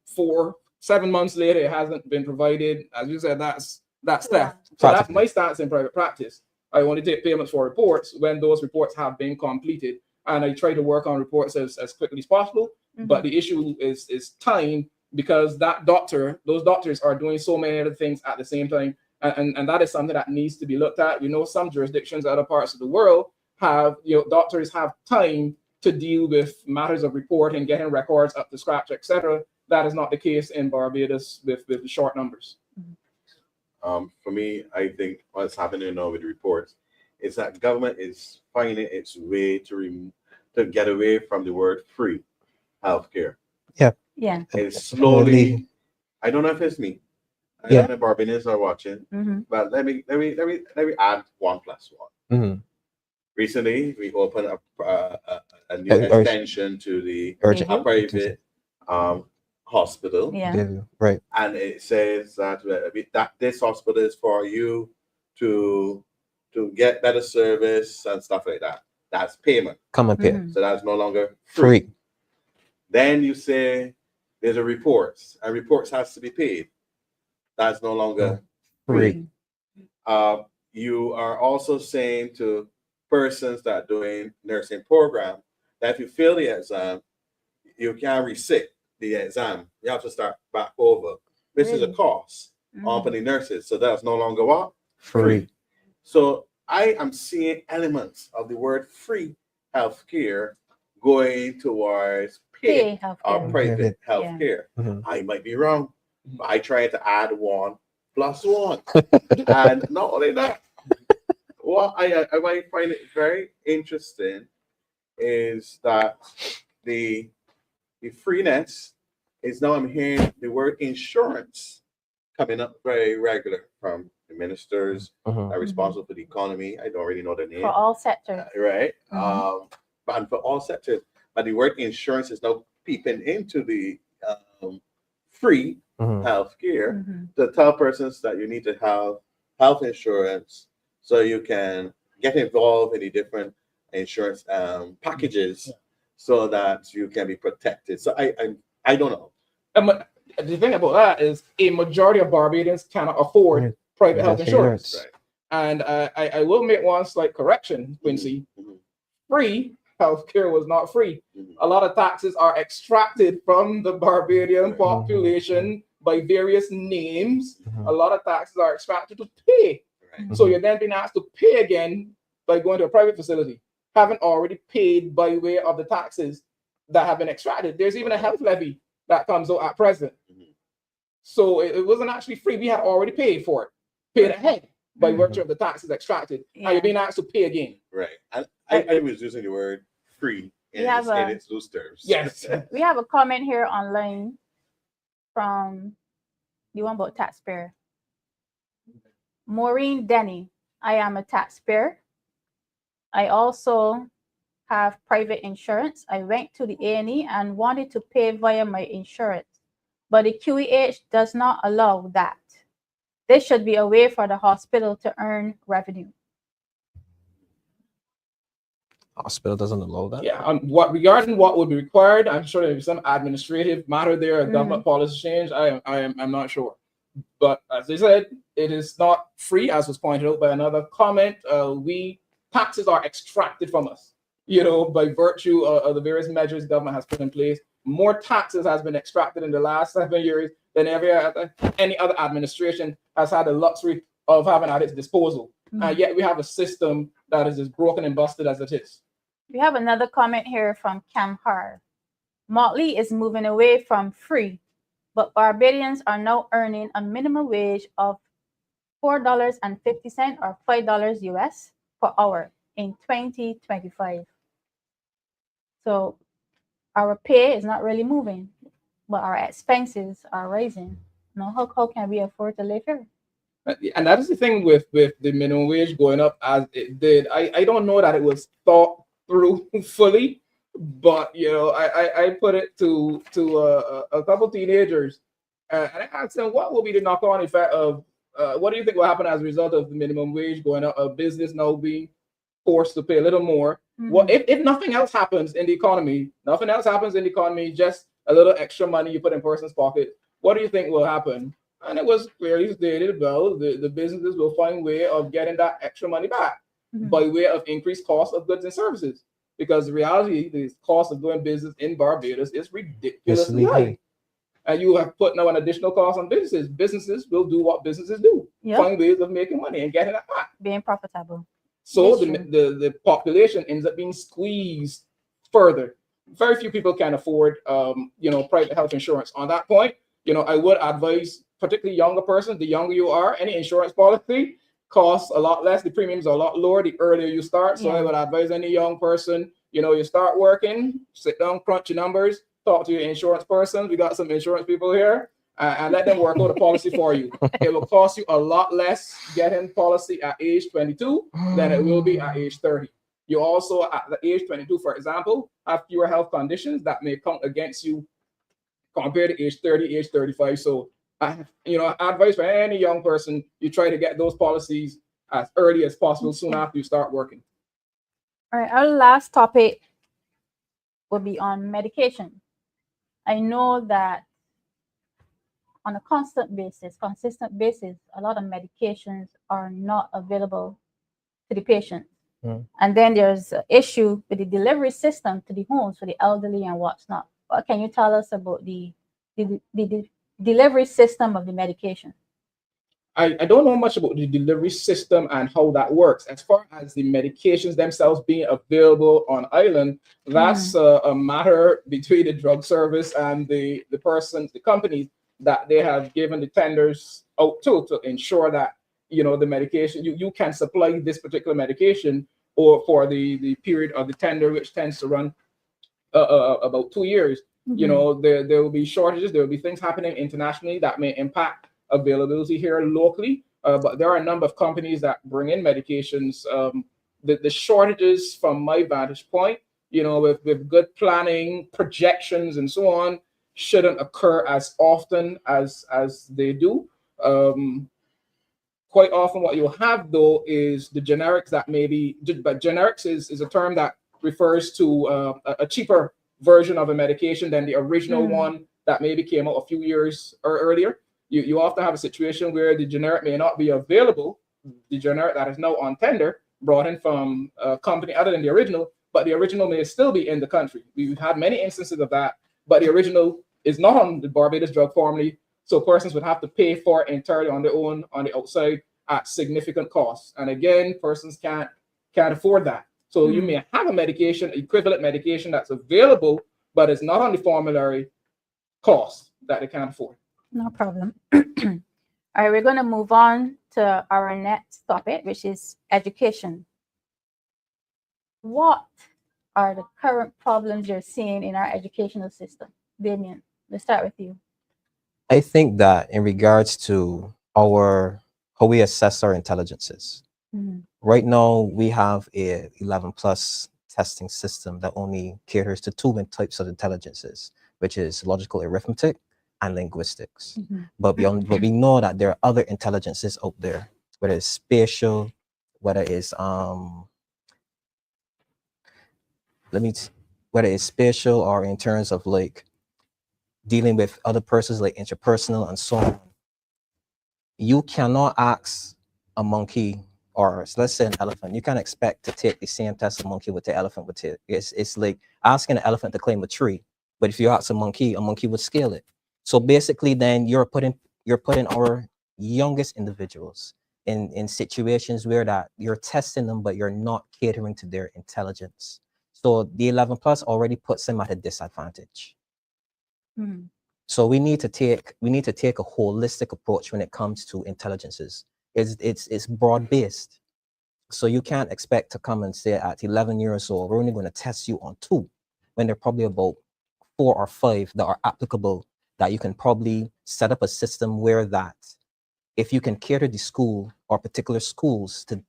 7 months later it hasn't been provided, as you said, that's theft. So that's my stance in private practice. I only take payments for reports when those reports have been completed, and I try to work on reports as quickly as possible. But the issue is time, because those doctors are doing so many other things at the same time, and that is something that needs to be looked at. Some jurisdictions, other parts of the world have, doctors have time to deal with matters of reporting, getting records up to scratch, etc. That is not the case in Barbados with the short numbers. For me, I think what's happening now with reports is that government is finding its way to get away from the word free healthcare. Yeah. It's slowly. I don't know if it's me. I don't know if Barbadians are watching, but let me add 1+1. Recently, we opened up a new extension to the private hospital. Yeah. Right. And it says that this hospital is for you to get better service and stuff like that. That's payment. Come and pay. So that's no longer free. Then you say there's a reports, and reports has to be paid. That's no longer free. You are also saying to persons that are doing nursing program that if you fail the exam, you can't resit the exam. You have to start back over. This is a cost on the nurses. So that's no longer what? Free. So I am seeing elements of the word free healthcare going towards pay or private healthcare. I might be wrong, but I try to add 1+1. And not only that, what I might find it very interesting is that the freeness is now, I'm hearing the word insurance coming up very regular from the ministers are responsible for the economy. I don't really know the name. For all sectors. Right. But for all sectors. But the word insurance is now peeping into the free healthcare to tell persons that you need to have health insurance so you can get involved in the different insurance packages so that you can be protected. So I don't know. The thing about that is a majority of Barbadians cannot afford private health insurance. Right. And I will make one slight correction, Quincy. Free healthcare was not free. A lot of taxes are extracted from the Barbadian population by various names. A lot of taxes are extracted to pay. So you're then being asked to pay again by going to a private facility, having already paid by way of the taxes that have been extracted. There's even a health levy that comes out at present. So it wasn't actually free. We had already paid for it, paid ahead by virtue of the taxes extracted. Now you're being asked to pay again. Right. I was using the word free in its loose terms. Yes. We have a comment here online from the one about taxpayer. Maureen Denny, I am a taxpayer. I also have private insurance. I went to the A&E and wanted to pay via my insurance, but the QEH does not allow that. This should be a way for the hospital to earn revenue. Hospital doesn't allow that. Yeah, regarding what would be required, I'm sure there's some administrative matter there, a government policy change. I'm not sure. But as I said, it is not free, as was pointed out by another comment. Taxes are extracted from us, by virtue of the various measures government has put in place. More taxes has been extracted in the last 7 years than any other administration has had the luxury of having at its disposal. And yet we have a system that is as broken and busted as it is. We have another comment here from Cam Har. Mottley is moving away from free, but Barbadians are now earning a minimum wage of $4.50 or $5 US per hour in 2025. So our pay is not really moving, but our expenses are rising. Now, how can we afford to live here? And that is the thing with the minimum wage going up as it did. I don't know that it was thought through fully, but I put it to a couple teenagers, and I asked them, what will be the knock-on effect of what do you think will happen as a result of the minimum wage going up, a business now being forced to pay a little more? Well, if nothing else happens in the economy, just a little extra money you put in person's pocket, what do you think will happen? And it was clearly stated, well, the businesses will find a way of getting that extra money back by way of increased cost of goods and services. Because the reality, the cost of doing business in Barbados is ridiculously high. And you have put now an additional cost on businesses. Businesses will do what businesses do, find ways of making money and getting that back. Being profitable. So the population ends up being squeezed further. Very few people can afford, private health insurance. On that point, I would advise, particularly younger persons, the younger you are, any insurance policy costs a lot less. The premiums are a lot lower the earlier you start. So I would advise any young person, you start working, sit down, crunch your numbers, talk to your insurance person. We got some insurance people here, and let them work out a policy for you. It will cost you a lot less getting policy at age 22 than it will be at age 30. You also, at the age 22, for example, have fewer health conditions that may count against you compared to age 30, age 35. So, advice for any young person, you try to get those policies as early as possible, soon after you start working. All right, our last topic will be on medication. I know that on a consistent basis, a lot of medications are not available to the patient. And then there's an issue with the delivery system to the homes for the elderly and what's not. What can you tell us about the delivery system of the medication? I don't know much about the delivery system and how that works. As far as the medications themselves being available on island, that's a matter between the drug service and the companies that they have given the tenders out to ensure that the medication you can supply this particular medication or for the period of the tender, which tends to run about 2 years. There will be shortages, there will be things happening internationally that may impact availability here locally, but there are a number of companies that bring in medications. The shortages, from my vantage point, with good planning, projections, and so on, shouldn't occur as often as they do. Quite often, what you'll have though is the generics that maybe, but generics is a term that refers to a cheaper version of a medication than the original one that maybe came out a few years earlier. You often have a situation where the generic may not be available, the generic that is now on tender, brought in from a company other than the original, but the original may still be in the country. We've had many instances of that, but the original is not on the Barbados drug formulary, so persons would have to pay for it entirely on their own on the outside at significant costs. And again, persons can't afford that. So you may have a medication, equivalent medication that's available, but it's not on the formulary cost that they can't afford. No problem. All right, we're going to move on to our next topic, which is education. What are the current problems you're seeing in our educational system? Damien, let's start with you. I think that in regards to how we assess our intelligences, right now we have a 11 plus testing system that only caters to two types of intelligences, which is logical arithmetic and linguistics. But we know that there are other intelligences out there, whether it's spatial, whether it's whether it's spatial or in terms of like dealing with other persons, like interpersonal and so on. You cannot ask a monkey, or let's say an elephant, you can't expect to take the same test a monkey with the elephant would take. It's like asking an elephant to climb a tree, but if you ask a monkey would scale it. So basically then you're putting our youngest individuals in situations where that you're testing them, but you're not catering to their intelligence. So the 11 plus already puts them at a disadvantage. So we need to take a holistic approach when it comes to intelligences. It's broad based. So you can't expect to come and say at 11 years old, we're only going to test you on 2, when there are probably about 4 or 5 that are applicable, that you can probably set up a system where that if you can cater the school or particular schools to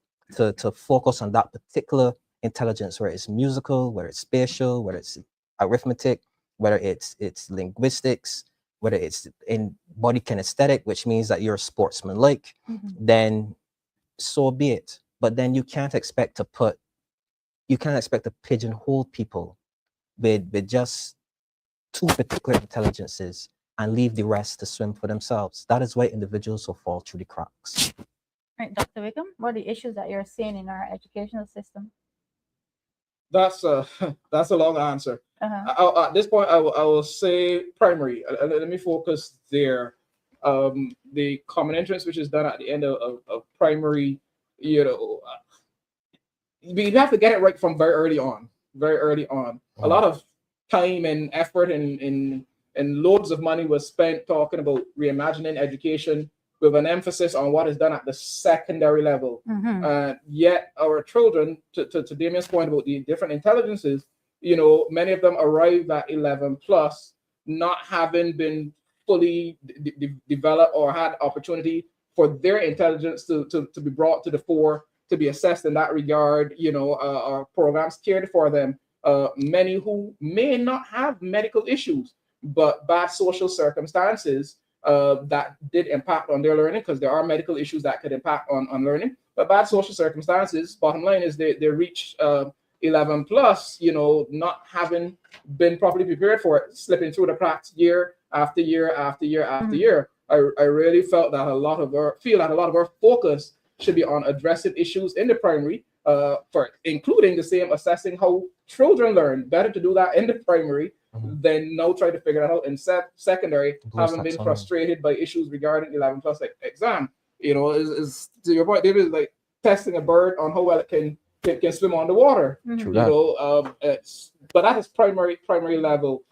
focus on that particular intelligence, whether it's musical, whether it's spatial, whether it's arithmetic, whether it's linguistics, whether it's in body kinesthetic, which means that you're a sportsman-like, then so be it. But then you can't expect to pigeonhole people with just 2 particular intelligences and leave the rest to swim for themselves. That is why individuals will fall through the cracks. All right, Dr. Wickham, what are the issues that you're seeing in our educational system? That's a long answer. At this point, I will say primary. Let me focus there. The common entrance, which is done at the end of primary, we have to get it right from very early on. A lot of time and effort and loads of money was spent talking about reimagining education with an emphasis on what is done at the secondary level. Yet our children, to Damien's point about the different intelligences, many of them arrive at 11 plus, not having been fully developed or had opportunity for their intelligence to be brought to the fore, to be assessed in that regard. Our programs cared for them. Many who may not have medical issues, but bad social circumstances that did impact on their learning, because there are medical issues that could impact on learning. But bad social circumstances, bottom line is they reach 11 plus, not having been properly prepared for it, slipping through the cracks year after year after year after year. I really felt that a lot of our focus should be on addressing issues in the primary, for including the same assessing how children learn. Better to do that in the primary than now try to figure that out in secondary, having been frustrated by issues regarding 11 plus exam. Is to your point, David, is like testing a bird on how well it can swim on the water. But that is primary level.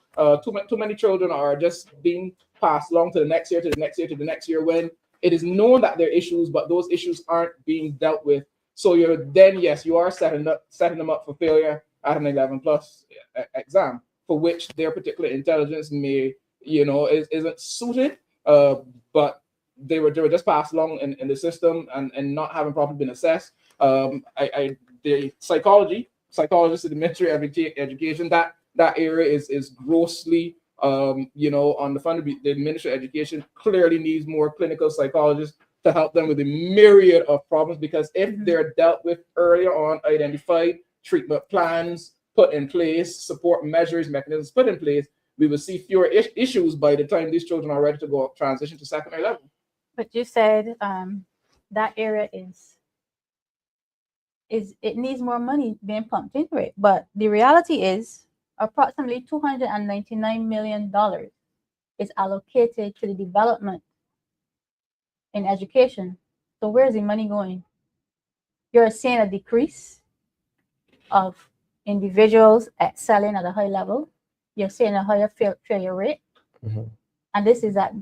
Too many children are just being passed along to the next year, to the next year, to the next year, when it is known that there are issues, but those issues aren't being dealt with. So you are setting them up for failure at an 11 plus exam, for which their particular intelligence may, isn't suited, but they were just passed along in the system and not having properly been assessed. The psychologists in the Ministry of Education, that area is grossly, on the fund. The Ministry of Education clearly needs more clinical psychologists to help them with the myriad of problems, because if they're dealt with earlier on, identified, treatment plans put in place, support measures, mechanisms put in place, we will see fewer issues by the time these children are ready to go transition to secondary level. But you said that area it needs more money being pumped into it. But the reality is approximately $299 million is allocated to the development in education. So where's the money going? You're seeing a decrease of individuals excelling at a high level. You're seeing a higher failure rate. And this is at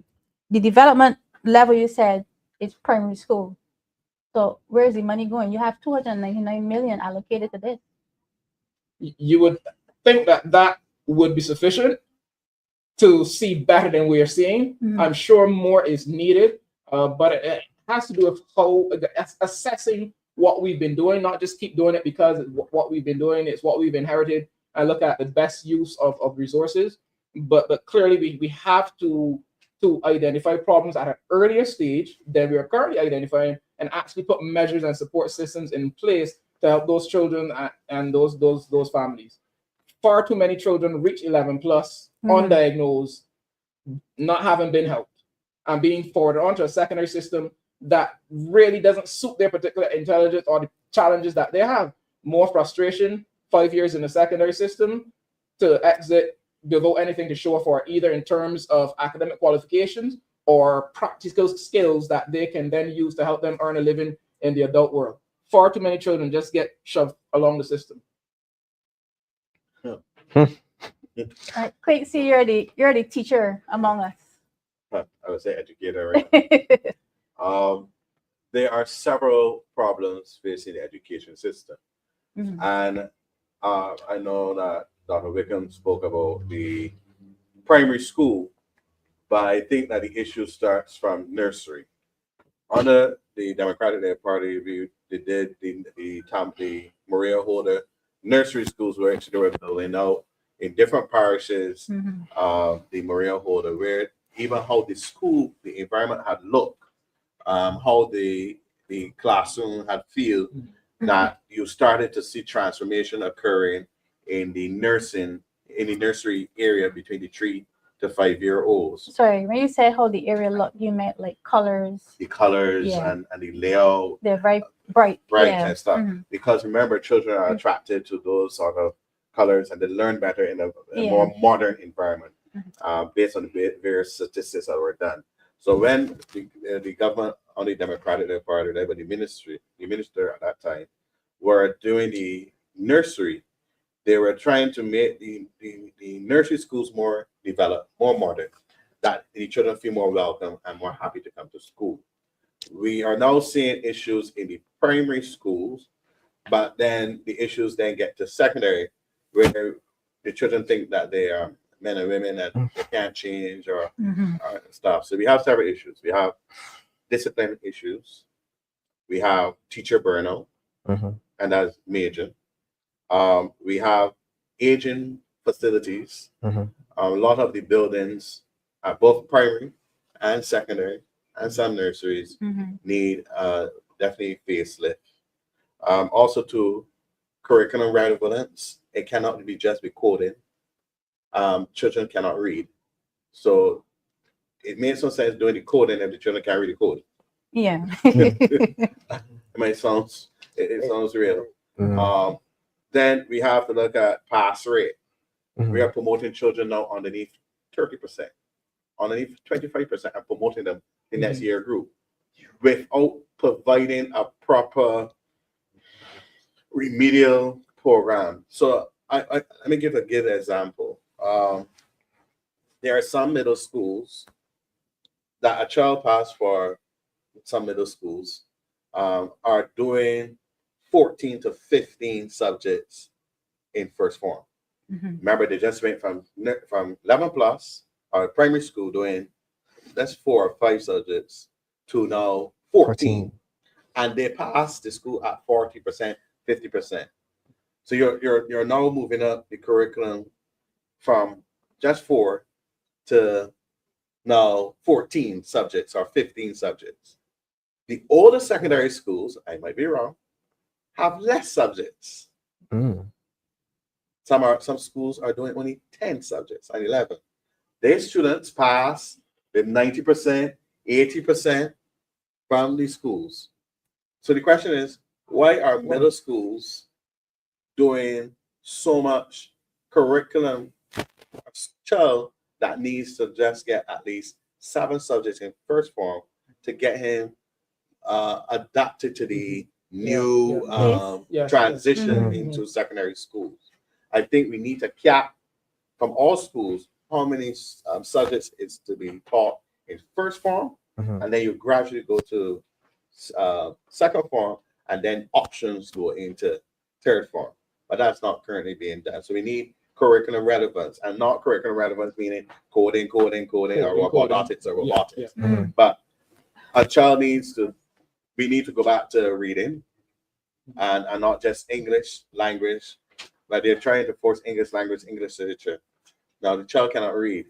the development level. You said it's primary school. So where's the money going? You have $299 million allocated to this. You would think that that would be sufficient to see better than we are seeing. I'm sure more is needed, but it has to do with how assessing what we've been doing, not just keep doing it because what we've been doing is what we've inherited, and look at the best use of resources. But clearly we have to identify problems at an earlier stage than we are currently identifying, and actually put measures and support systems in place to help those children and those families. Far too many children reach 11 plus undiagnosed, not having been helped, and being forwarded onto a secondary system that really doesn't suit their particular intelligence or the challenges that they have. More frustration, 5 years in the secondary system to exit without anything to show for, either in terms of academic qualifications or practical skills that they can then use to help them earn a living in the adult world. Far too many children just get shoved along the system. Quincy, you're the teacher among us. I would say educator, right? There are several problems facing the education system. And I know that Dr. Wickham spoke about the primary school, but I think that the issue starts from nursery. Under the Democratic Party, they did the Maria Holder nursery schools were actually building out in different parishes, the Maria Holder, where even how the school, the environment had looked, how the classroom had feel, that you started to see transformation occurring in the nursery area between the 3 to 5 year olds. Sorry, when you said how the area looked, you meant like colors. The colors and the layout. They're very bright. And stuff. Because remember, children are attracted to those sort of colors, and they learn better in a more modern environment, based on the various statistics that were done. So when the government on the Democratic Party, but the minister at that time, were doing the nursery, they were trying to make the nursery schools more developed, more modern, that the children feel more welcome and more happy to come to school. We are now seeing issues in the primary schools, but then the issues then get to secondary, where the children think that they are men and women and they can't change or stuff. So we have several issues. We have discipline issues. We have teacher burnout, and that's major. We have aging facilities. A lot of the buildings, both primary and secondary, and some nurseries need definitely facelift. Also, to curriculum relevance, it cannot be just be coding. Children cannot read, so it makes no sense doing the coding if the children can't read the code. Yeah. It sounds real. Then we have to look at pass rate. We are promoting children now underneath 30%, underneath 25%, and promoting them the next year group without providing a proper remedial program. So let me give a good example. There are some middle schools that a child passed for. Some middle schools are doing 14 to 15 subjects in first form. Remember, they just went from 11 plus or primary school doing that's 4 or 5 subjects to now 14. And they passed the school at 40%, 50%. So you're now moving up the curriculum from just 4 to now 14 subjects or 15 subjects. The older secondary schools, I might be wrong, have less subjects. Some schools are doing only 10 subjects and 11. Their students pass with 90%, 80% from these schools. So the question is, why are middle schools doing so much curriculum child that needs to just get at least 7 subjects in first form to get him adapted to the new transition into secondary schools? I think we need to cap from all schools how many subjects is to be taught in first form, and then you gradually go to second form, and then options go into third form. But that's not currently being done. So we need curriculum relevance, and not curriculum relevance meaning coding, or robotics. But a child we need to go back to reading and not just English language, but they're trying to force English language, English literature. Now the child cannot read.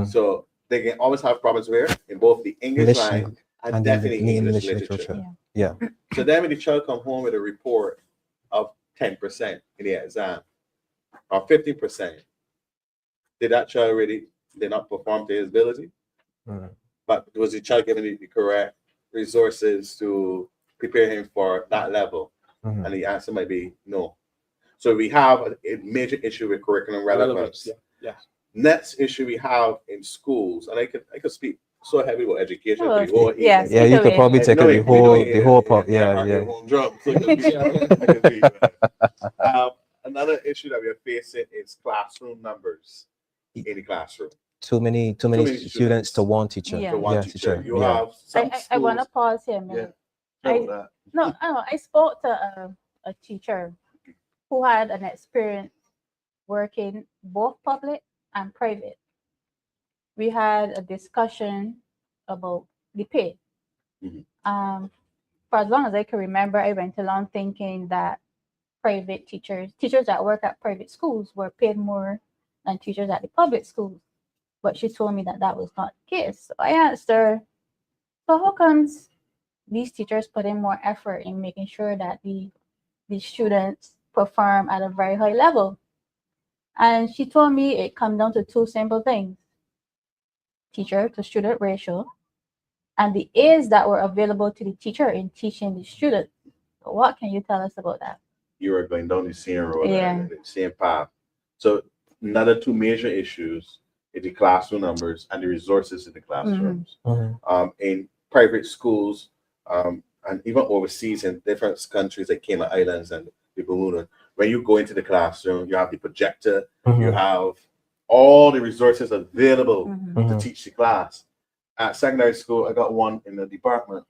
So they can always have problems where in both the English line and definitely English literature. Yeah. So then when the child come home with a report of 10% in the exam or 15%, did that child did not perform to his ability? But was the child given the correct resources to prepare him for that level? And the answer might be no. So we have a major issue with curriculum relevance. Next issue we have in schools, and I could speak so heavy about education. You could probably take the whole part. Another issue that we are facing is classroom numbers in the classroom. Too many students to one teacher. You have some I want to pause here a minute. I spoke to a teacher who had an experience working both public and private. We had a discussion about the pay. For as long as I can remember, I went along thinking that private teachers that work at private schools were paid more than teachers at the public schools. But she told me that was not the case. So I asked her, so how comes these teachers put in more effort in making sure that the students perform at a very high level? And she told me it comes down to 2 simple things: teacher to student ratio, and the aids that were available to the teacher in teaching the student. So what can you tell us about that? You are going down the same road, the same path. So another 2 major issues is the classroom numbers and the resources in the classrooms. In private schools, and even overseas in different countries like Cayman Islands and the Bermuda, when you go into the classroom, you have the projector, you have all the resources available to teach the class. At secondary school, I got one in the department.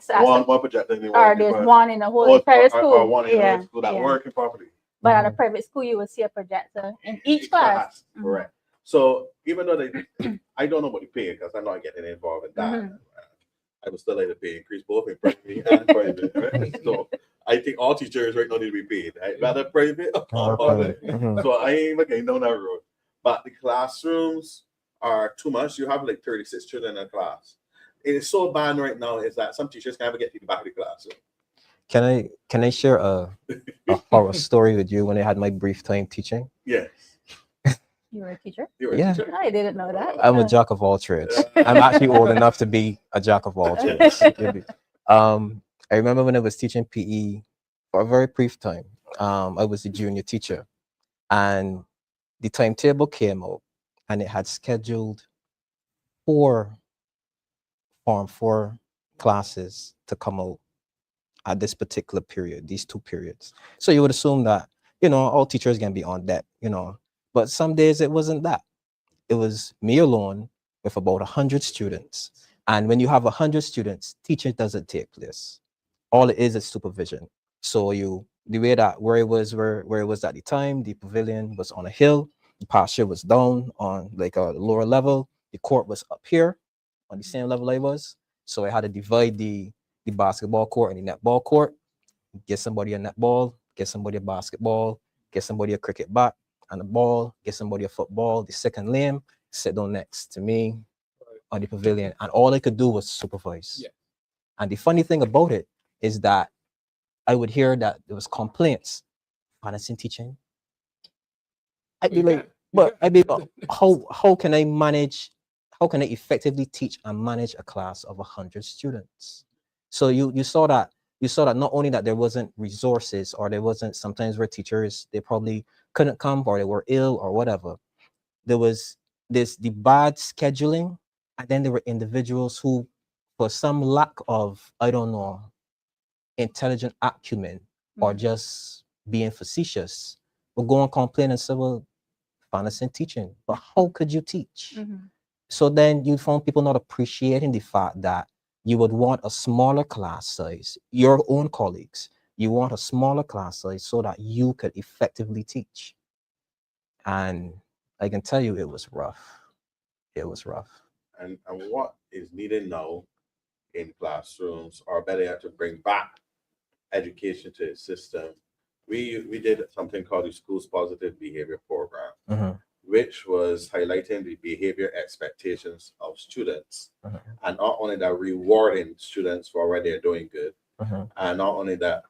One projector in the there's one in the whole private school. Or one in the whole school that working properly. But at a private school, you will see a projector in each class. Correct. So even though I don't know what they pay because I'm not getting involved in that. I would still like to pay increase both in primary and private. Right? So I think all teachers right now need to be paid. Right? Whether private or public. So I ain't looking down that road. But the classrooms are too much. You have like 36 children in a class. It is so bad right now is that some teachers can't even get to the back of the classroom. Can I share a horror story with you when I had my brief time teaching? Yes. You were a teacher? You were a teacher? I didn't know that. I'm a jack of all trades. I'm actually old enough to be a jack of all trades. I remember when I was teaching PE for a very brief time. I was a junior teacher, and the timetable came out, and it had scheduled 4 Form 4 classes to come out at this particular period, these 2 periods. So you would assume that, all teachers can be on deck, but some days it wasn't that. It was me alone with about 100 students. And when you have 100 students, teaching doesn't take place. All it is supervision. So the way that where it was at the time, the pavilion was on a hill, the pasture was down on like a lower level, the court was up here on the same level I was. So I had to divide the basketball court and the netball court, get somebody a netball, get somebody a basketball, get somebody a cricket bat and a ball, get somebody a football, the second lane, sit down next to me on the pavilion. And all I could do was supervise. Yeah. And the funny thing about it is that I would hear that there was complaints. Fanus in teaching, I'd be You like, can. but I'd be, how can I manage? How can I effectively teach and manage a class of 100 students? So you saw that not only that there wasn't resources, or there wasn't sometimes where teachers, they probably couldn't come, or they were ill or whatever. There was the bad scheduling, and then there were individuals who, for some lack of, I don't know, intelligent acumen, or just being facetious, will go and complain and say, well, Fanus in teaching, but how could you teach? So then you found people not appreciating the fact that you would want a smaller class size, your own colleagues, you want a smaller class size so that you could effectively teach. And I can tell you it was rough. It was rough. And what is needed now in classrooms, or better yet, to bring back education to the system, we did something called the Schools Positive Behavior Program, which was highlighting the behavior expectations of students, and not only that, rewarding students for what they're doing good, and not only that,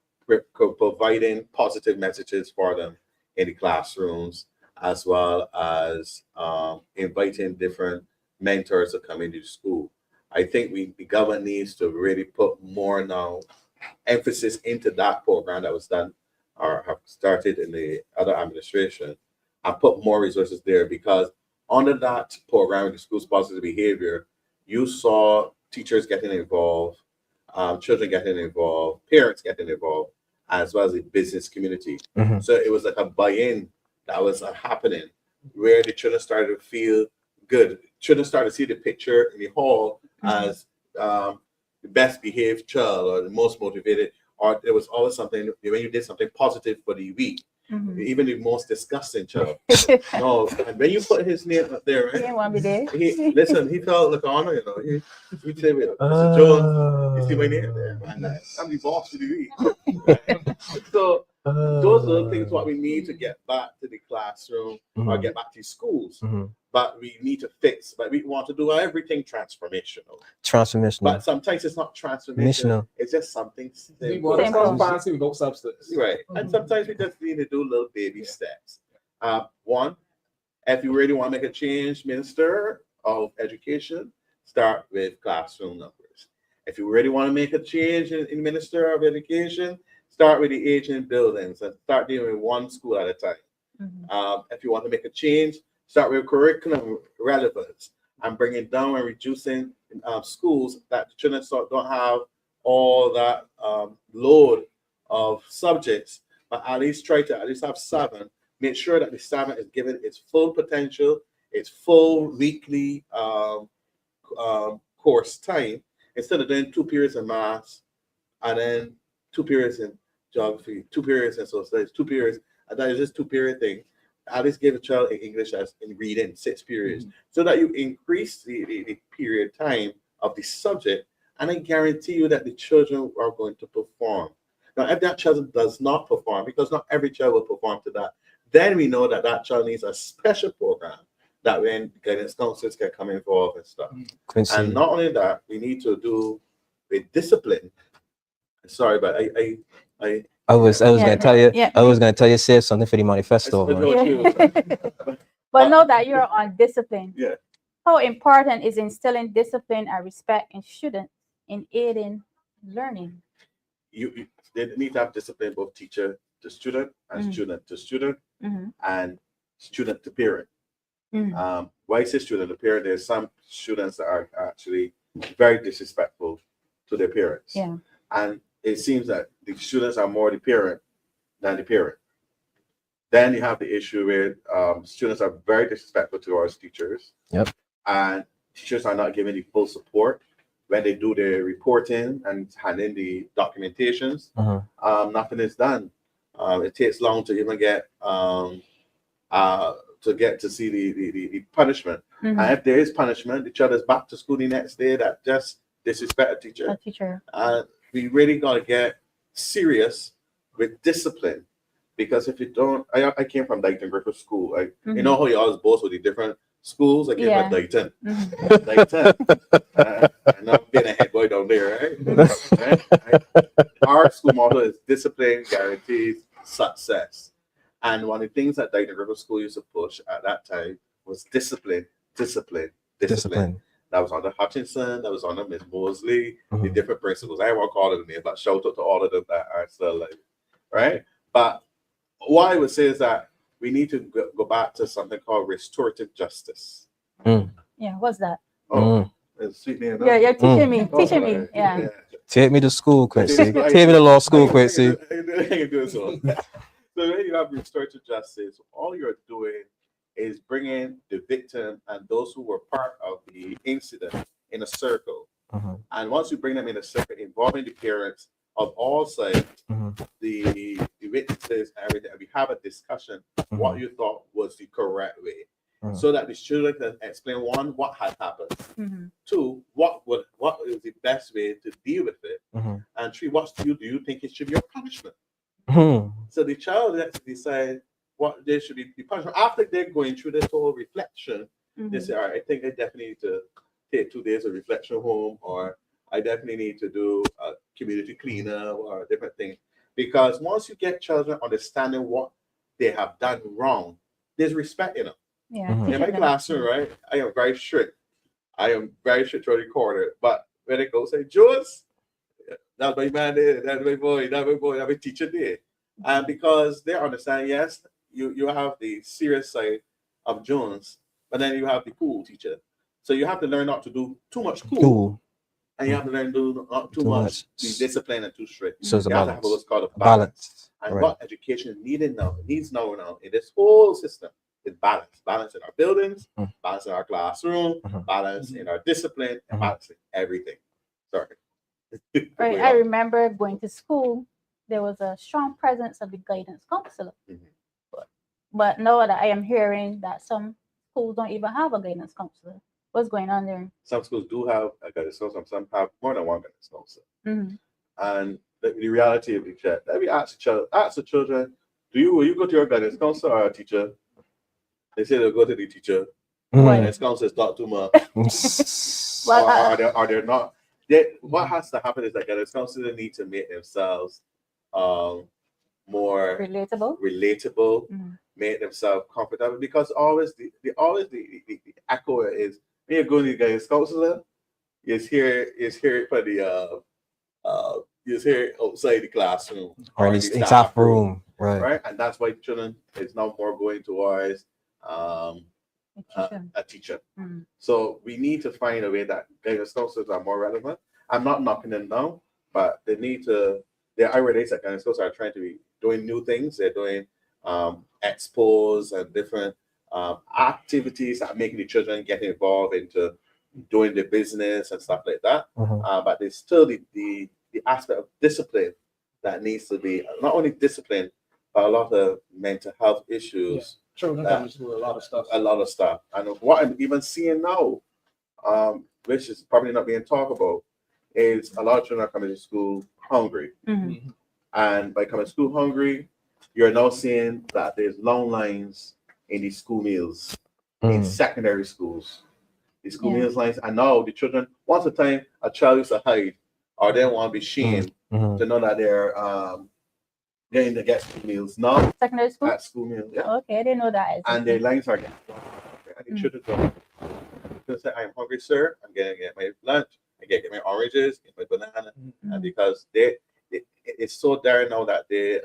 providing positive messages for them in the classrooms, as well as inviting different mentors to come into school. I think the government needs to really put more now emphasis into that program that was done or have started in the other administration, and put more resources there, because under that program, the Schools Positive Behavior, you saw teachers getting involved, children getting involved, parents getting involved, as well as the business community. So it was like a buy-in that was happening, where the children started to feel good. Children started to see the picture in the hall as the best behaved child, or the most motivated, or there was always something when you did something positive for the week. Even the most disgusting child. No, and when you put his name up there, right? He didn't want to be there. He felt like honor, you know. He said, Mr. Jones, you see my name there? Man, I'm the boss of the week. So those are the things what we need to get back to the classroom, or get back to schools. But we need to fix, but we want to do everything transformational. But sometimes it's not transformational. It's just something simple. We want transparency without substance. Right. And sometimes we just need to do little baby steps. One, if you really want to make a change, Minister of Education, start with classroom numbers. If you really want to make a change in Minister of Education, start with the aging buildings and start dealing with one school at a time. If you want to make a change, start with curriculum relevance and bringing down and reducing schools that the children don't have all that load of subjects, but at least try to have 7. Make sure that the 7 is given its full potential, its full weekly course time, instead of doing 2 periods in maths and then 2 periods in geography, 2 periods in social studies, 2 periods, and that is just 2-period thing. At least give a child in English as in reading 6 periods, so that you increase the period time of the subject, and I guarantee you that the children are going to perform. Now, if that child does not perform, because not every child will perform to that, then we know that that child needs a special program that when guidance counselors can come involved and stuff. Quincy. And not only that, we need to do with discipline. Sorry, but I was gonna tell you. I was gonna tell you, save something for the manifesto. But know that you're on discipline. Yeah. How important is instilling discipline and respect in students in aiding learning? You they need to have discipline, both teacher to student and student to student and student to parent. Why I say student to parent? There's some students that are actually very disrespectful to their parents. And it seems that the students are more the parent than the parent. Then you have the issue where students are very disrespectful towards teachers. And teachers are not given the full support when they do their reporting and hand in the documentations. Nothing is done. It takes long to even get to see the punishment. And if there is punishment, the child is back to school the next day that just disrespect a teacher. We really got to get serious with discipline, because if you don't, I came from Dayton Griffith School. You know how you always boast with the different schools? I came from Dayton. Dayton. And I'm being a head boy down there, right? Our school motto is discipline guarantees success. And one of the things that Dyton River School used to push at that time was discipline. That was under Hutchinson, that was under Miss Mosley, the different principals. I won't call them names, but shout out to all of them that are still alive, right? But what I would say is that we need to go back to something called restorative justice. Yeah, what's that? Oh, it's sweet name. Yeah, you're teaching me. Yeah. Take me to school, Quincy. Take me to law school, Quincy. So when you have restorative justice, all you're doing is bringing the victim and those who were part of the incident in a circle. And once you bring them in a circle, involving the parents of all sides, the witnesses, and everything, and we have a discussion what you thought was the correct way, so that the children can explain, one, what had happened, two, what is the best way to deal with it, and three, what do you think it should be a punishment. So the child has to decide what they should be punishment. After they're going through this whole reflection, they say, all right, I think I definitely need to take 2 days of reflection home, or I definitely need to do a community cleanup or different things. Because once you get children understanding what they have done wrong, there's respect in them. Yeah. In my classroom, right, I am very strict. I am very strict to the corner. But when it goes, say, Jones, that's my man there, that's my boy, that's my teacher there. And because they understand, yes, you have the serious side of Jones, but then you have the cool teacher. So you have to learn not to do too much cool. And you have to learn to do not too much, be disciplined and too strict. So it's a you have to balance. have what's called a balance. And Right. what education needs now in this whole system is balance. Balance in our buildings, balance in our classroom, balance in our discipline, and balance in everything. Sorry. Right. I remember going to school, there was a strong presence of the guidance counselor. But now that I am hearing that some schools don't even have a guidance counselor. What's going on there? Some schools do have a guidance counselor, some have more than one guidance counselor. And the reality of the chat, let me ask the children, will you go to your guidance counselor or a teacher? They say they'll go to the teacher. Guidance counselors talk too much. Are they not? What has to happen is that guidance counselors need to make themselves more relatable, make themselves comfortable, because always the echo is when you're going to the guidance counselor, is here for the is here outside the classroom or in the staff room, right? And that's why children is now more going towards a teacher. So we need to find a way that guidance counselors are more relevant. I'm not knocking them down, but they need to. There are days that guidance counselors are trying to be doing new things. They're doing expos and different activities that make the children get involved into doing the business and stuff like that. But there's still the aspect of discipline that needs to be, not only discipline, but a lot of mental health issues. Children come through a lot of stuff. And what I'm even seeing now, which is probably not being talked about, is a lot of children are coming to school hungry. And by coming to school hungry, you're now seeing that there's long lines in the school meals in secondary schools. The school meals lines, and now the children, once a time, a child used to hide or they want to be shamed to know that they're getting to get school meals. Now, secondary school? At school meals, Okay, I didn't know that. And the lines are getting long. And the children don't say, I'm hungry, sir. I'm going to get my lunch. I get my oranges, get my banana. And because it's so dire now that they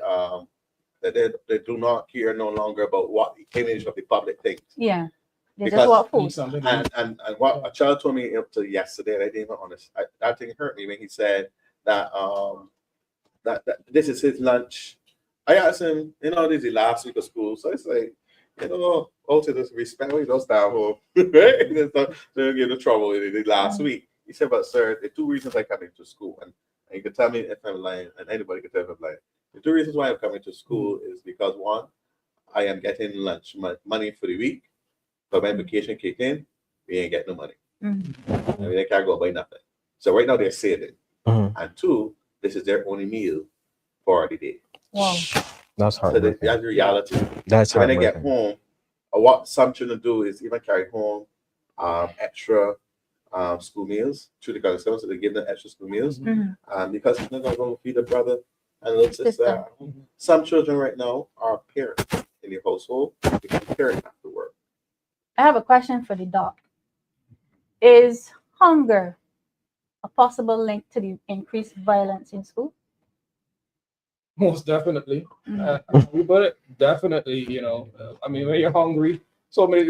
do not care no longer about what the image of the public thinks. Yeah. They Because, just want food. And what a child told me up to yesterday, and I didn't even honest. That thing hurt me when he said that that this is his lunch. I asked him, this is the last week of school, so it's like, also this respect, we don't stay home, right? Don't get into trouble in the last week. He said, but sir, the 2 reasons I come into school, and you can tell me if I'm lying, and anybody can tell me if I'm lying. The 2 reasons why I'm coming to school is because, one, I am getting lunch money for the week. But when vacation kicked in, we ain't getting no money. I mean, they can't go buy nothing. So right now they're saving. And 2, this is their only meal for the day. Wow. That's hard. So that's the reality. That's so when they get home, what some children do is even carry home extra school meals through the guidance counselor. So they give them extra school meals. Because they're not going to go feed a brother and little sister. Some children right now are parents. in the household, if the parent have to work. I have a question for the doc. Is hunger a possible link to the increased violence in school? Most definitely. But definitely, I mean, when you're hungry, so many,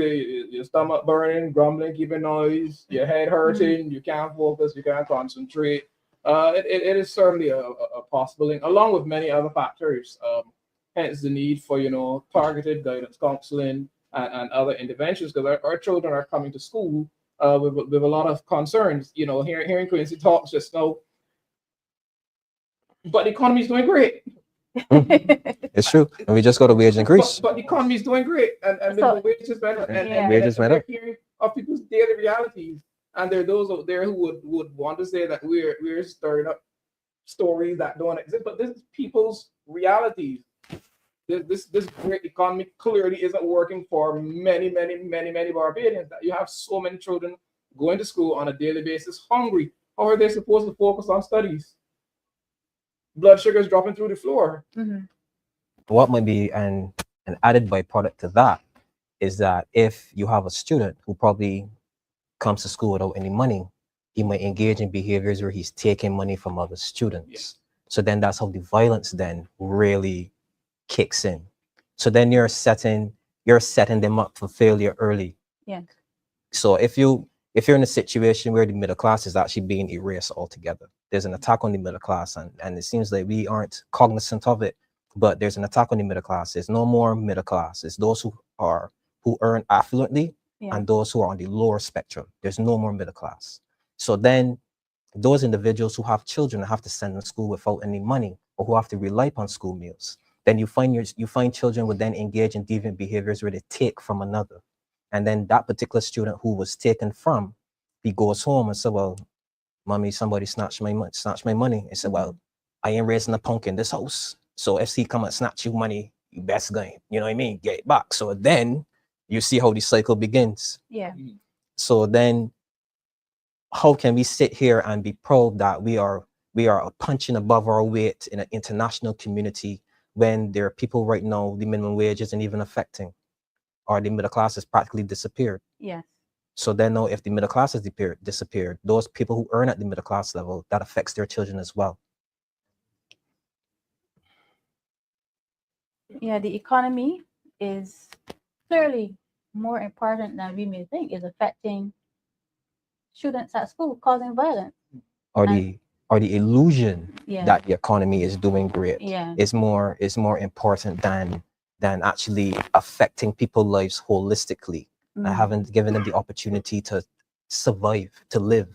your stomach burning, grumbling, keeping noise, your head hurting, you can't focus, you can't concentrate. It is certainly a possible link, along with many other factors. Hence the need for, targeted guidance counseling and other interventions, because our children are coming to school with a lot of concerns. Hearing Quincy talks just now, but the economy is doing great. It's true. And we just got a wage increase. But the economy is doing great, and So- the wages better, and Wages went up. hearing of people's daily realities. And there are those out there who would want to say that we're stirring up stories that don't exist, but this is people's realities. This great economy clearly isn't working for many Barbadians. That you have so many children going to school on a daily basis hungry. How are they supposed to focus on studies? Blood sugar is dropping through the floor. What might be an added byproduct to that is that if you have a student who probably comes to school without any money, he might engage in behaviors where he's taking money from other students. Yes. So then that's how the violence then really kicks in. So then you're setting them up for failure early. Yeah. So if you're in a situation where the middle class is actually being erased altogether, there's an attack on the middle class, and it seems like we aren't cognizant of it, but there's an attack on the middle class. There's no more middle class. It's those who earn affluently and those who are on the lower spectrum. There's no more middle class. So then those individuals who have children and have to send them to school without any money, or who have to rely upon school meals, then you find children would then engage in deviant behaviors where they take from another. And then that particular student who was taken from, he goes home and says, well, mommy, somebody snatched my money. He said, well, I ain't raising a punk in this house. So if he come and snatch you money, you best go, you know what I mean? Get it back. So then you see how the cycle begins. Yeah. So then how can we sit here and be proud that we are punching above our weight in an international community when there are people right now, the minimum wage isn't even affecting, or the middle class has practically disappeared. Yeah. So then now if the middle class has disappeared, those people who earn at the middle class level, that affects their children as well. Yeah, the economy is clearly more important than we may think. Is affecting students at school, causing violence. Or the illusion Yeah. that the economy is doing great Yeah. is more important than actually affecting people's lives holistically and haven't given them the opportunity to survive, to live,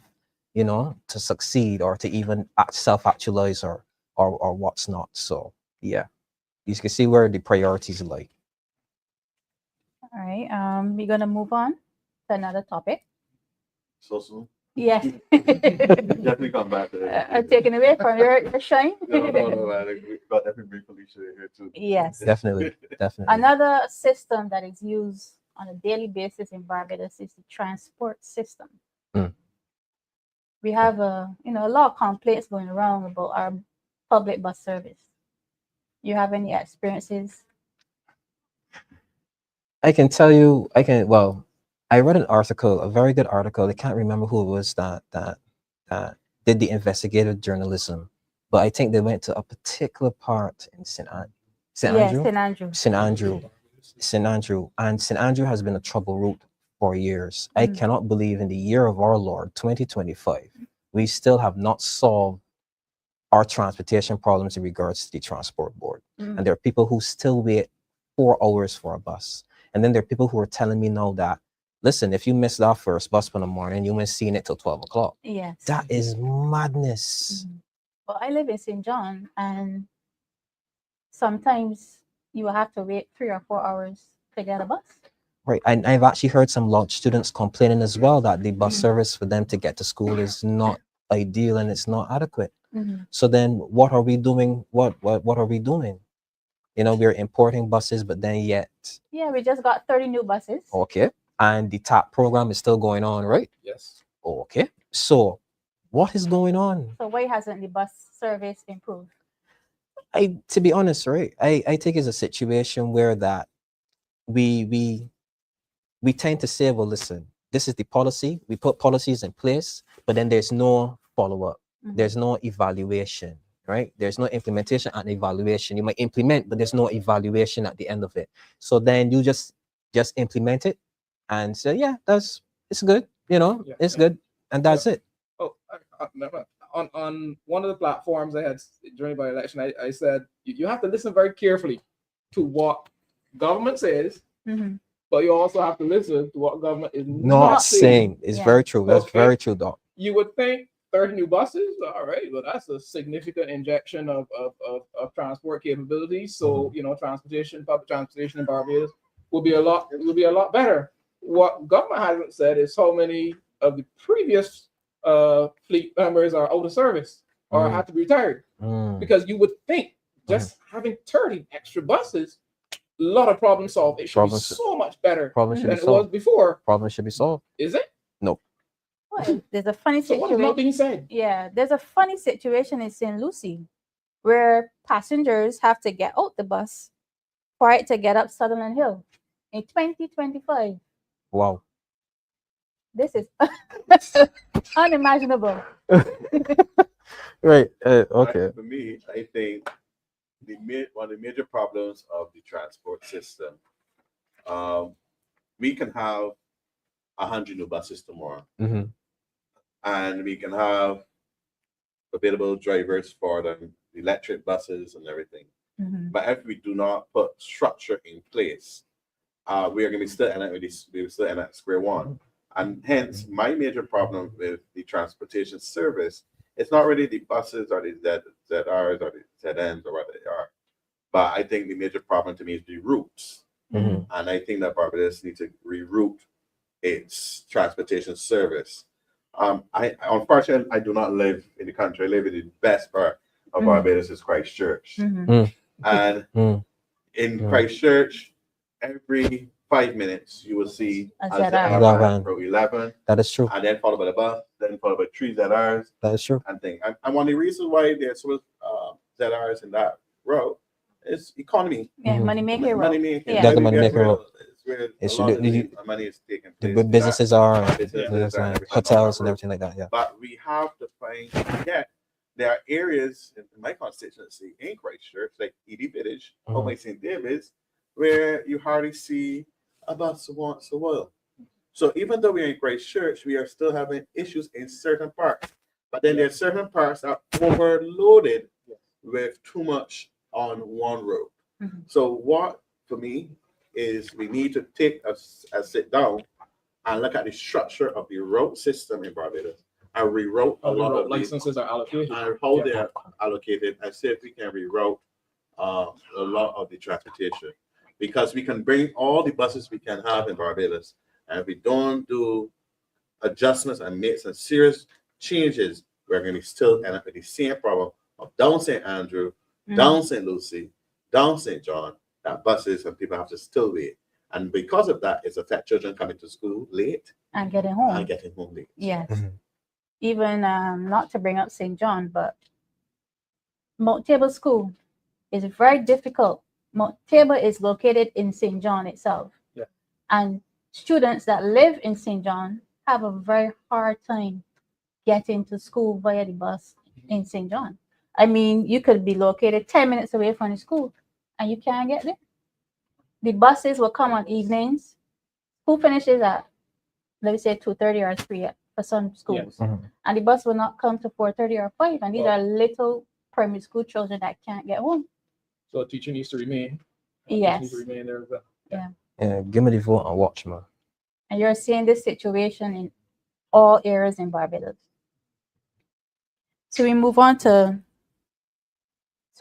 to succeed, or to even self-actualize or what's not. So yeah, you can see where the priorities lie. All right. We're gonna move on to another topic. So soon. Yes. Definitely come back to that. Taken away from your shine. No, man. We got definitely Felicia here too. Yes. Definitely. Another system that is used on a daily basis in Barbados is the transport system. We have a lot of complaints going around about our public bus service. You have any experiences? I can tell you, I read an article, a very good article. I can't remember who it was that did the investigative journalism, but I think they went to a particular part in St. Andrew. And St. Andrew has been a trouble route for years. I cannot believe in the year of our Lord, 2025, we still have not solved our transportation problems in regards to the transport board. And there are people who still wait 4 hours for a bus. And then there are people who are telling me now that, listen, if you miss that first bus in the morning, you miss seeing it till 12 o'clock. Yes. That is madness. Well, I live in St. John, and sometimes you will have to wait 3 or 4 hours to get a bus. Right. And I've actually heard some lodge students complaining as well that the bus service for them to get to school is not ideal and it's not adequate. So then what are we doing? What are we doing? We're importing buses, but then yet. Yeah, we just got 30 new buses. Okay. And the TAP program is still going on, right? Yes. Okay. So what is going on? So why hasn't the bus service improved? To be honest, right, I think it's a situation where that we tend to say, well, listen, this is the policy. We put policies in place, but then there's no follow-up. There's no evaluation, right? There's no implementation and evaluation. You might implement, but there's no evaluation at the end of it. So then you just implement it and say, yeah, it's good, it's good, and that's it. Oh, I remember on one of the platforms I had during my election, I said you have to listen very carefully to what government says, but you also have to listen to what government is not saying. It's very true. That's very true, Doc. You would think 30 new buses, all right, but that's a significant injection of transport capabilities. So transportation, public transportation in Barbados will be a lot better. What government hasn't said is how many of the previous fleet members are out of service or have to be retired. Because you would think just having 30 extra buses, a lot of problem solved. It should be so much better than it was before. Problem should be solved. Is it? No. Well, there's a funny So situation. what's not being said? Yeah, there's a funny situation in St. Lucie where passengers have to get out the bus for it to get up Sutherland Hill in 2025. Wow. This is unimaginable. Right. Okay. For me, I think one of the major problems of the transport system, we can have 100 new buses tomorrow, and we can have available drivers for the electric buses and everything. But if we do not put structure in place, we are going to be still at square one. And hence, my major problem with the transportation service, it's not really the buses or the ZRs or the ZNs or what they are, but I think the major problem to me is the routes. And I think that Barbados needs to reroute its transportation service. Unfortunately, I do not live in the country. I live in the best part of Barbados is Christchurch. And in Christchurch, every 5 minutes you will see a ZR Pro 11. That is true. And then followed by the bus, then followed by 3 ZRs. That is true. And thing. And one of the reasons why there's so much ZRs in that road is economy. Yeah, money making road. Money making. Yeah. That's the money making road. It's where a lot of the money is taken place. The businesses are, and hotels and everything like that. Yeah. But we have to find, there are areas in my constituency in Christchurch, like Edie Village, or by St. David's, where you hardly see a bus once a while. So even though we're in Christchurch, we are still having issues in certain parts. But then there are certain parts that are overloaded with too much on one road. So what, for me, is we need to take a sit down and look at the structure of the road system in Barbados and reroute a lot of licenses are allocated and how they are allocated, and see if we can reroute a lot of the transportation, because we can bring all the buses we can have in Barbados, and if we don't do adjustments and make some serious changes, we're going to still end up with the same problem of down St. Andrew, down St. Lucie, down St. John, that buses and people have to still wait. And because of that, it's affect children coming to school late and getting home. Late. Yes. Even not to bring up St. John, but Mount Table School is very difficult. Mount Table is located in St. John itself. Yeah. And students that live in St. John have a very hard time getting to school via the bus in St. John. I mean, you could be located 10 minutes away from the school and you can't get there. The buses will come on evenings. School finishes at, let me say, 2:30 or 3 for some schools. And the bus will not come to 4:30 or 5. And these are little primary school children that can't get home. So a teacher needs to remain. Yes. Needs to remain there as well. Yeah, give me the vote and watch, man. And you're seeing this situation in all areas in Barbados. So we move on to,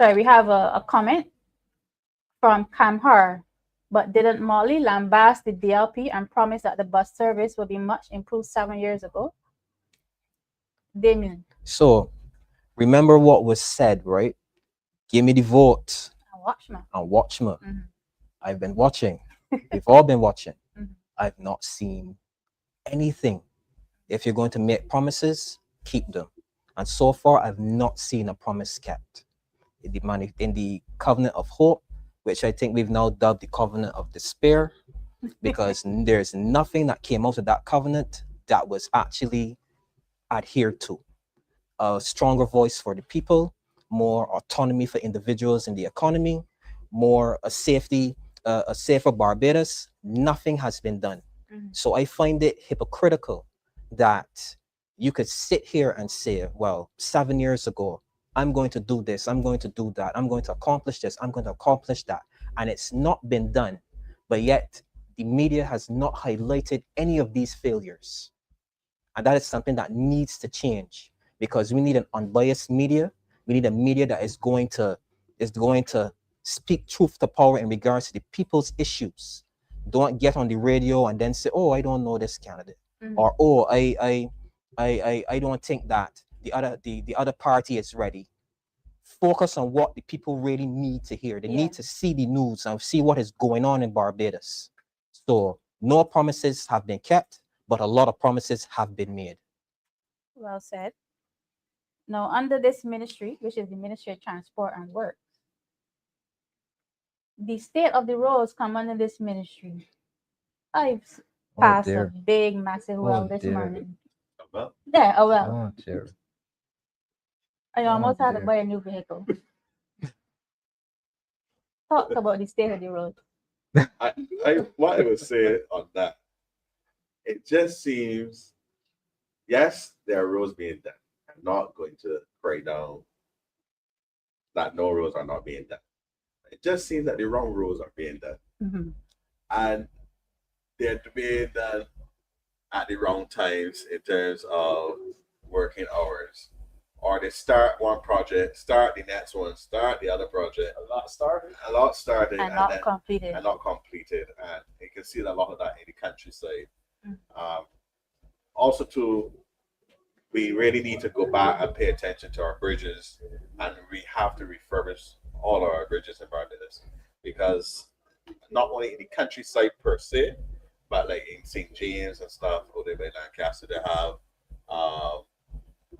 we have a comment from Kamhar. But didn't Mottley lambast the DLP and promise that the bus service will be much improved 7 years ago? Damien. So, remember what was said, right? Give me the vote. And watch me. I've been watching. We've all been watching. I've not seen anything. If you're going to make promises, keep them. And so far, I've not seen a promise kept. In the covenant of hope, which I think we've now dubbed the covenant of despair, because there's nothing that came out of that covenant that was actually adhered to. A stronger voice for the people, more autonomy for individuals in the economy, more a safer Barbados. Nothing has been done. So I find it hypocritical that you could sit here and say, well, 7 years ago, I'm going to do this, I'm going to do that, I'm going to accomplish this, I'm going to accomplish that, and it's not been done. But yet the media has not highlighted any of these failures. And that is something that needs to change, because we need an unbiased media. We need a media that is going to speak truth to power in regards to the people's issues. Don't get on the radio and then say, oh, I don't know this candidate, or oh, I don't think that the other party is ready. Focus on what the people really need to hear. They need to see the news and see what is going on in Barbados. So no promises have been kept, but a lot of promises have been made. Well said. Now, under this ministry, which is the Ministry of Transport and Works, the state of the roads come under this ministry. I've passed a big, massive well this morning. Yeah, a well. I almost had to buy a new vehicle. Talk about the state of the road. What I would say on that, it just seems, yes, there are roads being done. I'm not going to cry down that no roads are not being done. It just seems that the wrong roads are being done. And they're being done at the wrong times in terms of working hours. Or they start one project, start the next one, start the other project. A lot started and not completed. And you can see a lot of that in the countryside. Also, too, we really need to go back and pay attention to our bridges, and we have to refurbish all of our bridges in Barbados, because not only in the countryside per se, but like in St. James and stuff, over there by Lancaster, they have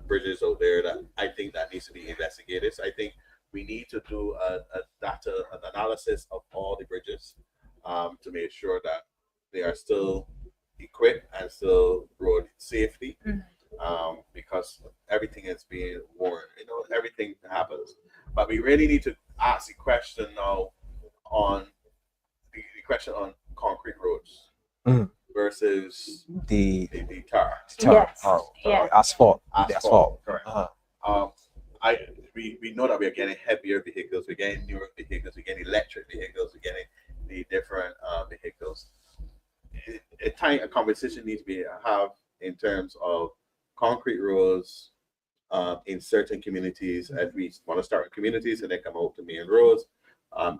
bridges out there that I think that needs to be investigated. So I think we need to do an analysis of all the bridges to make sure that they are still equipped and still road safety, because everything is being worn. Everything happens. But we really need to ask the question now on the question on concrete roads versus the tar. Asphalt. Correct. We know that we're getting heavier vehicles, we're getting newer vehicles, we're getting electric vehicles, we're getting the different vehicles. A conversation needs to be have in terms of concrete roads in certain communities. As we want to start with communities and then come out to main roads,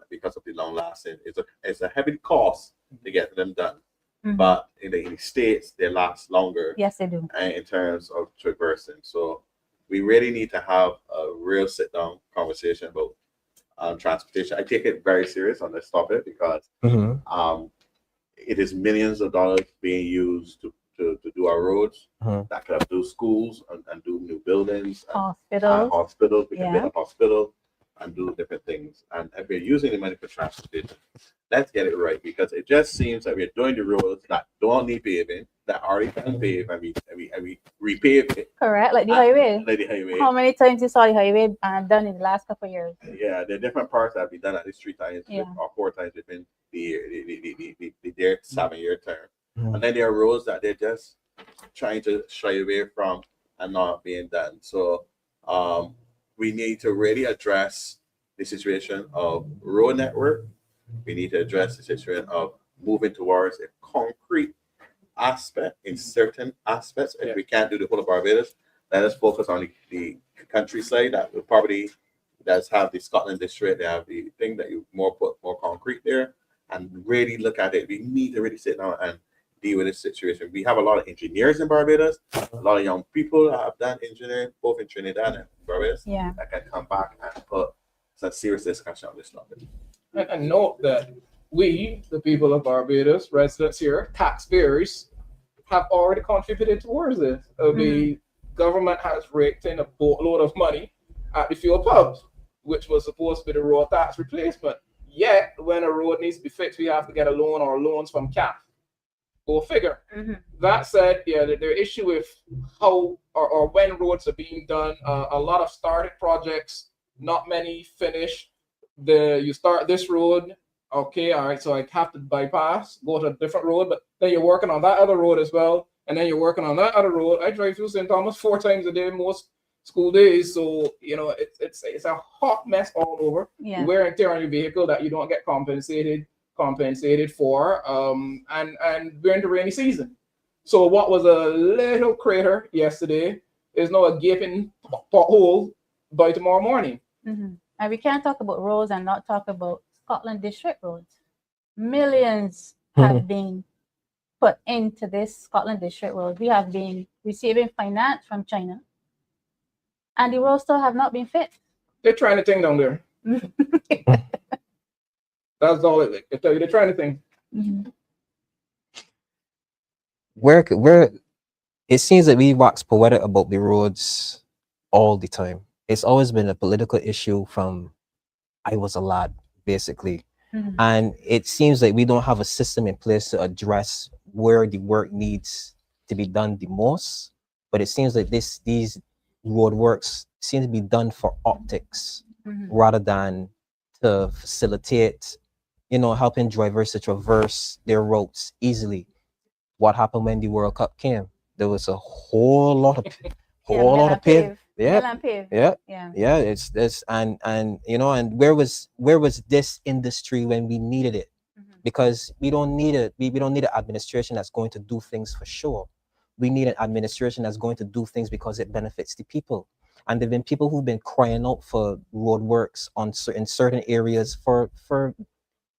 because of the long lasting. It's a heavy cost to get them done. But in the states, they last longer. Yes, they do. In terms of traversing. So we really need to have a real sit-down conversation about transportation. I take it very serious on this topic because it is millions of dollars being used to do our roads. That could have do schools and do new buildings. Hospitals. We can build a hospital and do different things. And if we're using the money for transportation, let's get it right, because it just seems that we're doing the roads that don't need paving, that already can pave, and we repave it. Correct, like the highway. How many times you saw the highway done in the last couple of years? Yeah, there are different parts that have been done at least 3 times or 4 times within the 7-year term. And then there are roads that they're just trying to shy away from and not being done. So we need to really address the situation of road network. We need to address the situation of moving towards a concrete aspect in certain aspects. If we can't do the whole of Barbados, let us focus on the countryside that will probably does have the Scotland district. They have the thing that you put more concrete there and really look at it. We need to really sit down and deal with this situation. We have a lot of engineers in Barbados, a lot of young people that have done engineering, both in Trinidad and Barbados, that can come back and put some serious discussion on this topic. And note that we, the people of Barbados, residents here, taxpayers, have already contributed towards this. The government has raked in a boatload of money at the fuel pubs, which was supposed to be the road tax replacement. Yet, when a road needs to be fixed, we have to get a loan or loans from CAF. Go figure. That said, yeah, the issue with how or when roads are being done, a lot of started projects, not many finish. You start this road, okay, all right, so I have to bypass, go to a different road, but then you're working on that other road as well, and then you're working on that other road. I drive through St. Thomas 4 times a day most school days, so you know it's a hot mess all over. Yeah. Wear and tear on your vehicle that you don't get compensated for, and we're in the rainy season. So what was a little crater yesterday is now a gaping pothole by tomorrow morning. And we can't talk about roads and not talk about Scotland District roads. Millions have been put into this Scotland District road. We have been receiving finance from China, and the roads still have not been fixed. They're trying to thing down there. That's all it is. They tell you they're trying to think. Where it seems that we wax poetic about the roads all the time. It's always been a political issue from I was a lad, basically. And it seems like we don't have a system in place to address where the work needs to be done the most. But it seems like these road works seem to be done for optics rather than to facilitate, helping drivers to traverse their routes easily. What happened when the World Cup came? There was a whole lot of pave. It's this and where was this industry when we needed it? Because we don't need it. We don't need an administration that's going to do things for sure. We need an administration that's going to do things because it benefits the people. And there've been people who've been crying out for road works in certain areas for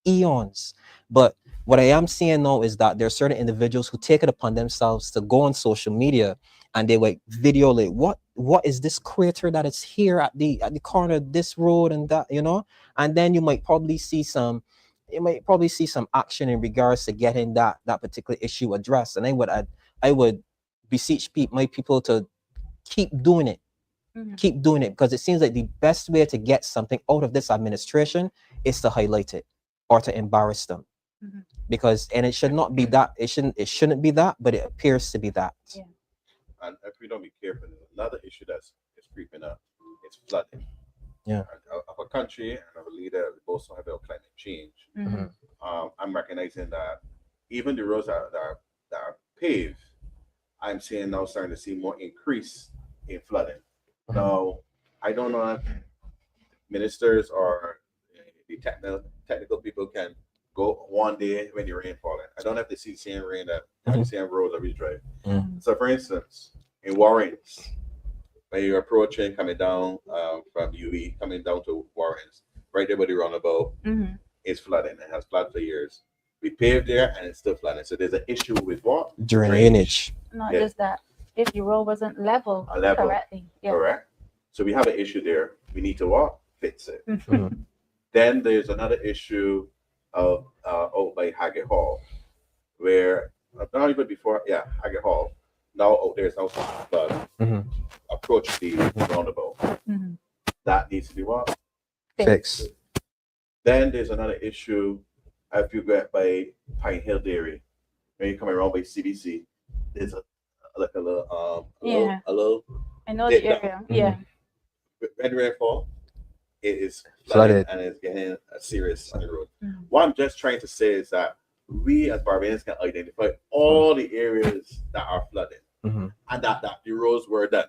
eons. But what I am seeing now is that there are certain individuals who take it upon themselves to go on social media and they like video like what is this crater that is here at the corner of this road and that, and then you might probably see some action in regards to getting that particular issue addressed. And I would beseech my people to keep doing it. Keep doing it, because it seems like the best way to get something out of this administration is to highlight it or to embarrass them. Because it should not be that, it shouldn't be that, but it appears to be that. Yeah. And if we don't be careful, another issue that's creeping up is flooding. Yeah. Of a country and of a leader, we also have about climate change. I'm recognizing that even the roads that are paved, I'm seeing now starting to see more increase in flooding. Now, I don't know if ministers or the technical people can go one day when the rain falling. I don't have to see the same rain that the same roads that we drive. So, for instance, in Warrens, when you're approaching coming down from UE, coming down to Warrens, right there by the roundabout, it's flooding. It has flooded for years. We paved there and it's still flooding. So there's an issue with what? Drainage. Not just that. If the road wasn't level correctly. Yeah. Correct. So we have an issue there. We need to what? Fix it. Then there's another issue of out by Haggett Hall, where not even before, Haggett Hall. Now out there's now some flood approach the roundabout. That needs to be what? Fixed. Then there's another issue if you get by Pine Hill Dairy, when you come around by CBC, there's a little I know the area. Yeah. When rainfall, it is Flooded and it's getting a serious on the road. What I'm just trying to say is that we as Barbadians can identify all the areas that are flooded and that the roads were done.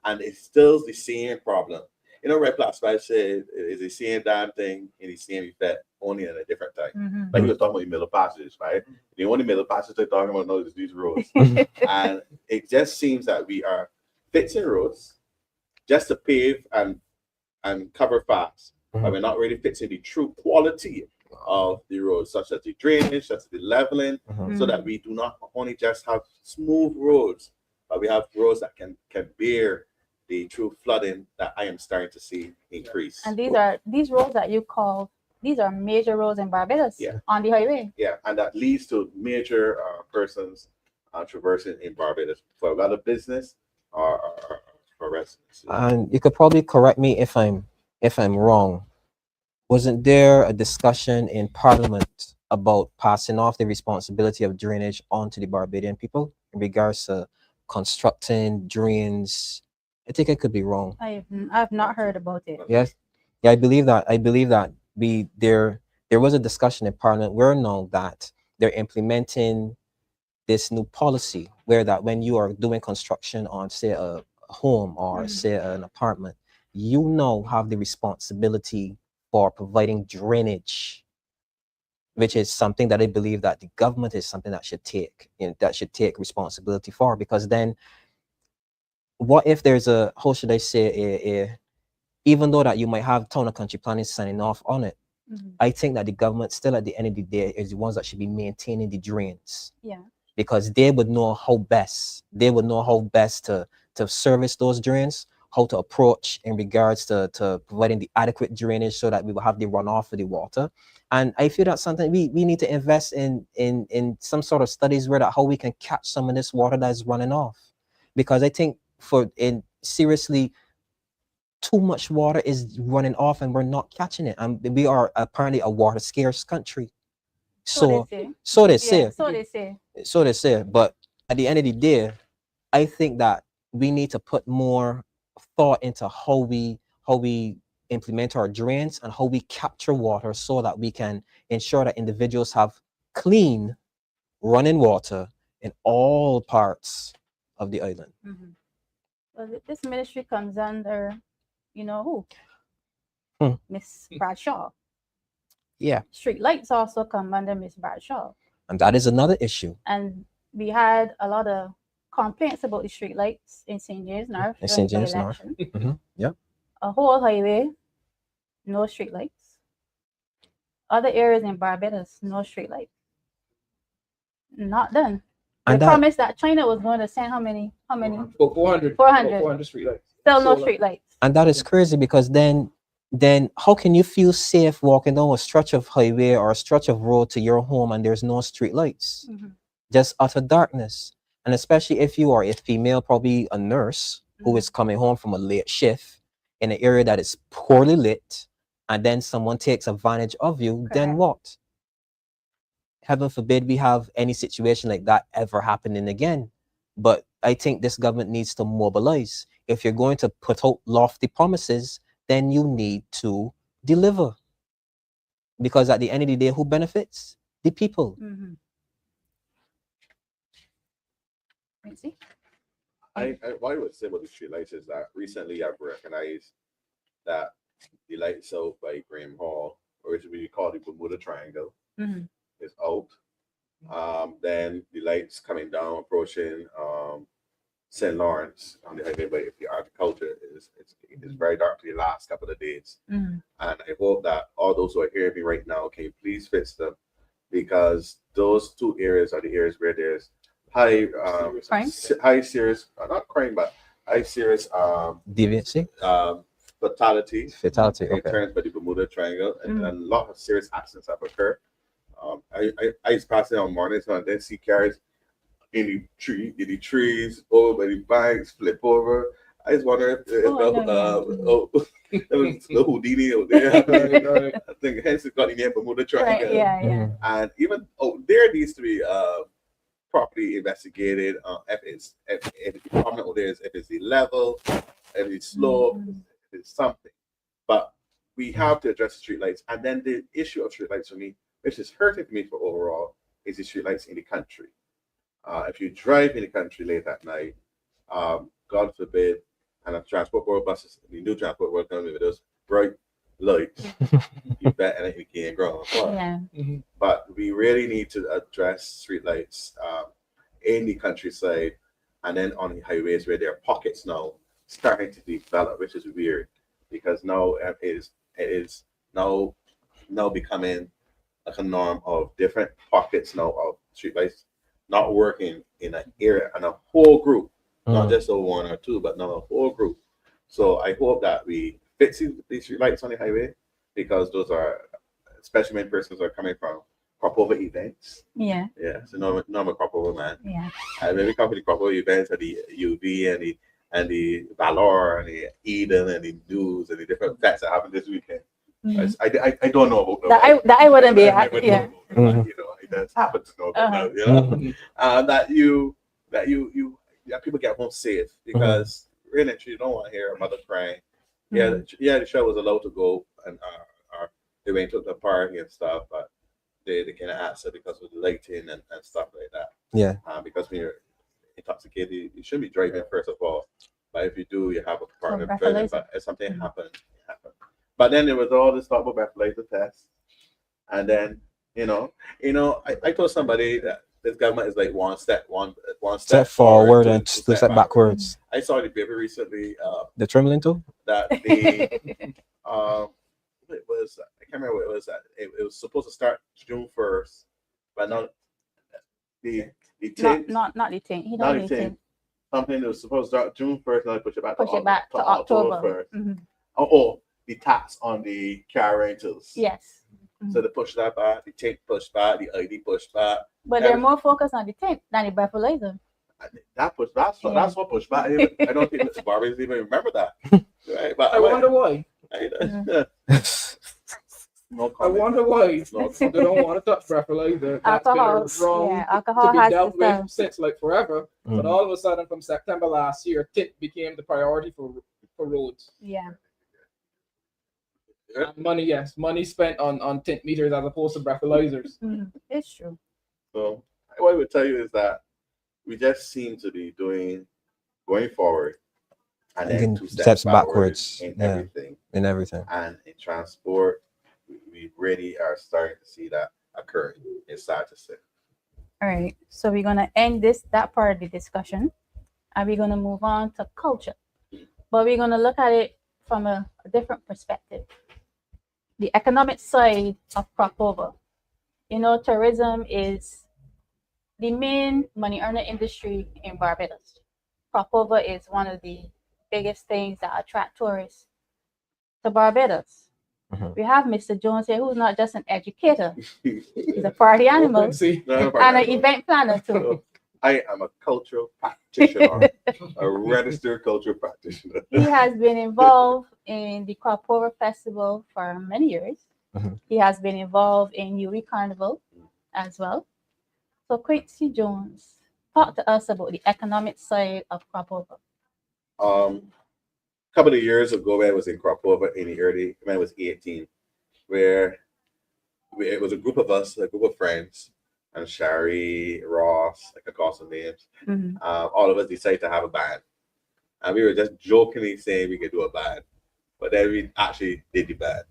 And it's still the same problem. Red Plus 5 said it's the same damn thing in the same effect, only at a different time. Like you were talking about the middle passages, right? The only middle passages they're talking about now is these roads. And it just seems that we are fixing roads just to pave and cover fast. But we're not really fixing the true quality of the roads, such as the drainage, such as the leveling, so that we do not only just have smooth roads, but we have roads that can bear the true flooding that I am starting to see increase. And these roads that you call, these are major roads in Barbados on the highway. Yeah, and that leads to major persons traversing in Barbados for a lot of business or for residents. And you could probably correct me if I'm wrong. wasn't there a discussion in Parliament about passing off the responsibility of drainage onto the Barbadian people in regards to constructing drains? I think I could be wrong. I've not heard about it. Yes, yeah, I believe that. There was a discussion in Parliament where now that they're implementing this new policy where that when you are doing construction on, say, a home or say an apartment, you now have the responsibility for providing drainage, which is something that I believe that the government is something that should take, that should take responsibility for. Because then, what if there's a, how should I say, even though that you might have town and country planning signing off on it, I think that the government still at the end of the day is the ones that should be maintaining the drains. Yeah. Because they would know how best to service those drains, how to approach in regards to providing the adequate drainage so that we will have the runoff of the water. And I feel that's something we need to invest in some sort of studies where that how we can catch some of this water that is running off. Because I think seriously, too much water is running off and we're not catching it. And we are apparently a water scarce country. So they say. But at the end of the day, I think that we need to put more thought into how we implement our drains and how we capture water so that we can ensure that individuals have clean running water in all parts of the island. Well, this ministry comes under, you know who? Miss Bradshaw. Yeah. Street lights also come under Miss Bradshaw. And that is another issue. And we had a lot of complaints about the street lights in St. James North. In St. James North. Yep. A whole highway, no street lights. Other areas in Barbados, no street lights. Not done. They promised that China was going to send how many? 400 street lights. Still no street lights. And that is crazy because then how can you feel safe walking down a stretch of highway or a stretch of road to your home and there's no street lights? Just utter darkness. And especially if you are a female, probably a nurse who is coming home from a late shift in an area that is poorly lit, and then someone takes advantage of you, then what? Heaven forbid we have any situation like that ever happening again. But I think this government needs to mobilize. If you're going to put out lofty promises, then you need to deliver. Because at the end of the day, who benefits? The people. What I would say about the street lights is that recently I've recognized that the lights out by Graham Hall, or which we call the Bermuda Triangle, is out. Then the lights coming down, approaching St. Lawrence on the highway, but if the agriculture is very dark for the last couple of days. And I hope that all those who are hearing me right now can you please fix them, because those two areas are the areas where there's high serious not crime, but high serious deviancy, fatality in terms by the Bermuda Triangle, and a lot of serious accidents have occurred. I was passing on mornings and then see cars in the trees, over by the banks, flip over. I just wonder if the Houdini out there. I think hence it got the name Bermuda Triangle. And even there needs to be properly investigated. If the problem out there is if it's the level, if it's slope, if it's something. But we have to address the streetlights. And then the issue of streetlights for me, which is hurting me for overall, is the streetlights in the country. If you drive in the country late at night, God forbid, and a transport board buses, the new transport board coming with those bright lights, you bet anything can't grow. But we really need to address streetlights in the countryside and then on the highways where there are pockets now starting to develop, which is weird because now it is now becoming like a norm of different pockets now of streetlights not working in an area and a whole group, not just a one or two, but now a whole group. So I hope that we fix these streetlights on the highway, because those are, especially when persons are coming from crop over events. So normal crop over, man. And when we come to the crop over events, and the UV and the Valor and the Eden and the News and the different events that happen this weekend, I don't know about that I wouldn't be I at. would Yeah. know about it, but, you know, I just happen to know about that, you know, that people get home safe because really you don't want to hear a mother crying. The show was allowed to go and they went to the party and stuff, but they kind of answer because of the lighting and stuff like that. Yeah. Because when you're intoxicated, you shouldn't be driving first of all. But if you do, you have a partner driving. But if something happens, it happens. But then there was all this talk about breathalyzer tests, and then I told somebody that this government is like one step forward and two step backwards. I saw the paper recently. The trembling too. That the it was, I can't remember what it was. It was supposed to start June 1st, but not the tint. Not the tint. He Not don't the need tint. tint. Something that was supposed to start June 1st, now they push it back Push it back to October. 1st. Oh, the tax on the car rentals. Yes. So they push that back, the tint pushed back, the ID pushed back. But they're more focused on the tint than the breathalyzer. That's what pushed back. I don't think Mr. Barbados even remember that. Right? But I wonder why. No I wonder why No they don't want to touch breathalyzer. That's Alcohol. been wrong Yeah, alcohol to be has dealt to with sell. since like forever. But all of a sudden, from September last year, tint became the priority for roads. Yeah. And money spent on tint meters as opposed to breathalyzers. It's true. So what I would tell you is that we just seem to be going forward and then two steps backwards in everything. In everything. And in transport, we really are starting to see that occurring. It's sad to say. All right. So we're gonna end that part of the discussion, and we're gonna move on to culture. But we're gonna look at it from a different perspective. The economic side of crop over. Tourism is the main money earner industry in Barbados. Crop over is one of the biggest things that attract tourists to Barbados. We have Mr. Jones here, who's not just an educator, he's a party animal and an event planner too. So, I am a cultural practitioner, a registered cultural practitioner. He has been involved in the Crop Over Festival for many years. He has been involved in UE Carnival as well. So Quincy Jones, talk to us about the economic side of Crop Over. Couple of years ago, I was in Crop Over in the early, when I was 18, where it was a group of us, a group of friends, and Shari, Ross, I can call some names. All of us decided to have a band. And we were just jokingly saying we could do a band. But then we actually did the band.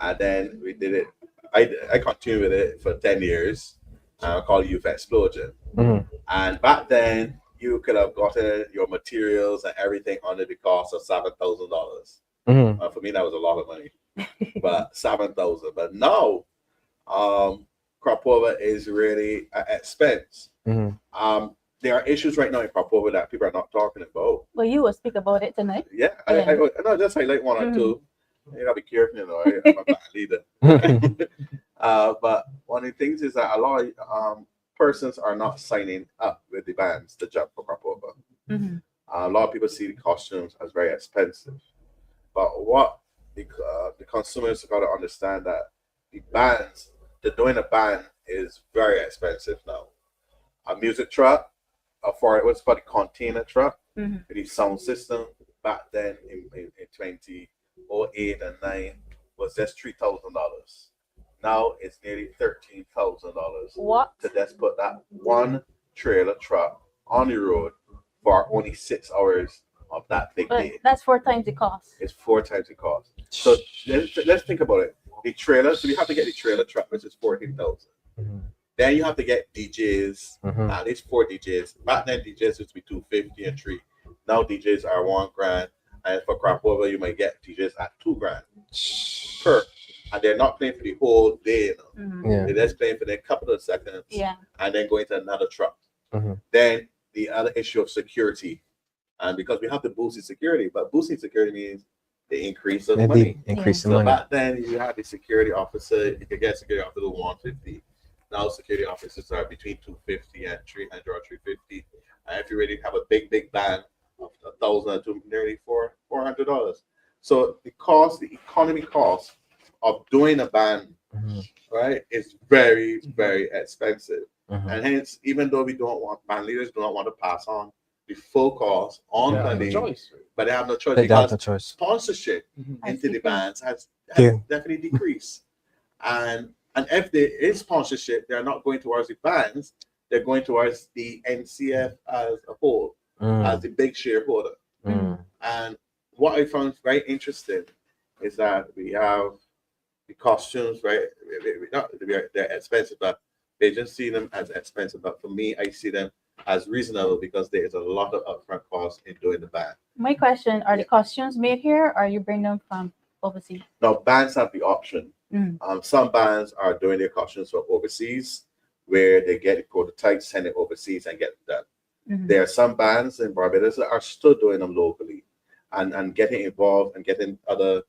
And then we did it. I continued with it for 10 years. Called Youth Explosion. And back then, you could have gotten your materials and everything under the cost of $7,000. For me, that was a lot of money, but $7,000. But now, crop over is really an expense. There are issues right now in crop over that people are not talking about. Well, you will speak about it tonight. Yeah. I know, just highlight one or two. You gotta be careful, I'm a bad leader. But one of the things is that a lot of persons are not signing up with the bands to jump for crop over. A lot of people see the costumes as very expensive, but what the consumers got to understand that the bands, doing a band is very expensive now. A music truck, what's called a container truck, the sound system back then in 2008 and 9 was just $3,000. Now it's nearly $13,000. What? To just put that one trailer truck on the road for only 6 hours of that big day. That's 4 times the cost. It's 4 times the cost. So let's think about it. The trailer, so you have to get the trailer truck, which is $14,000. Then you have to get DJs, at least 4 DJs. Back then DJs used to be $250 and $3. Now DJs are $1,000, and for crop over you might get DJs at $2,000 per. And they're not playing for the whole day. They're just playing for a couple of seconds, and then going to another truck. Then the other issue of security, and because we have to boost the security, but boosting security means the increase of money. Increase the So money. back then you had the security officer, you could get security officer $150. Now security officers are between $250 and $300 or $350. And if you really have a big band of $1,000 to nearly $400. So the economy cost of doing a band, right, is very, very expensive. And hence, even though band leaders do not want to pass on the full cost on funding, but they have no choice because sponsorship into the bands has definitely decreased. And if there is sponsorship, they're not going towards the bands, they're going towards the NCF as a whole, as the big shareholder. And what I found very interesting is that we have the costumes, right? They're expensive, but they just see them as expensive. But for me, I see them as reasonable because there is a lot of upfront costs in doing the band. My question, are the costumes made here or you bring them from overseas? Now, bands have the option. Some bands are doing their costumes from overseas, where they get the prototypes, send it overseas, and get it done. There are some bands in Barbados that are still doing them locally and getting involved and getting other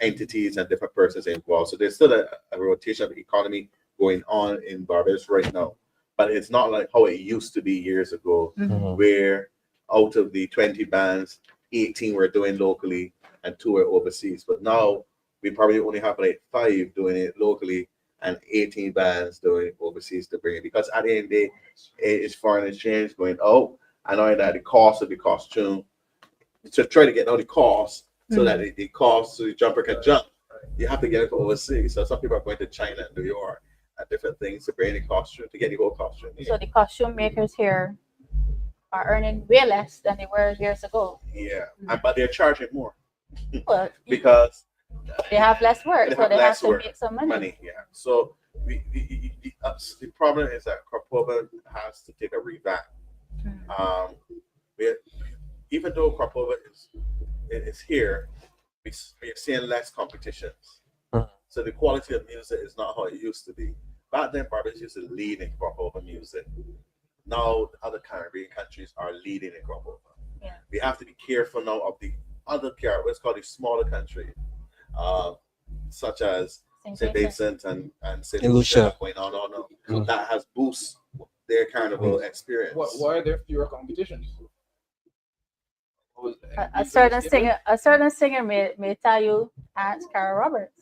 entities and different persons involved. So there's still a rotation of the economy going on in Barbados right now. But it's not like how it used to be years ago, where out of the 20 bands, 18 were doing locally and 2 were overseas. But now we probably only have like 5 doing it locally and 18 bands doing overseas to bring it. Because at the end of the day, it's foreign exchange going out, and knowing that the cost of the costume, to try to get out the cost so that the cost so the jumper can jump, you have to get it from overseas. So some people are going to China and New York and different things to bring the costume, to get the whole costume. So the costume makers here are earning way less than they were years ago. Yeah, but they're charging more. Well, because they have less work, so they have to make some money. Yeah. So the problem is that Cropova has to take a revamp. Even though Cropova is here, we're seeing less competitions. So the quality of music is not how it used to be. Back then, Barbados used to lead in Cropova music. Now, other Caribbean countries are leading in Cropova. Yeah. We have to be careful now of the other what's called the smaller countries, such as St. Vincent and St. Lucia going on. That has boosted their carnival experience. Why are there fewer competitions? A certain singer may tell you, ask Carol Roberts.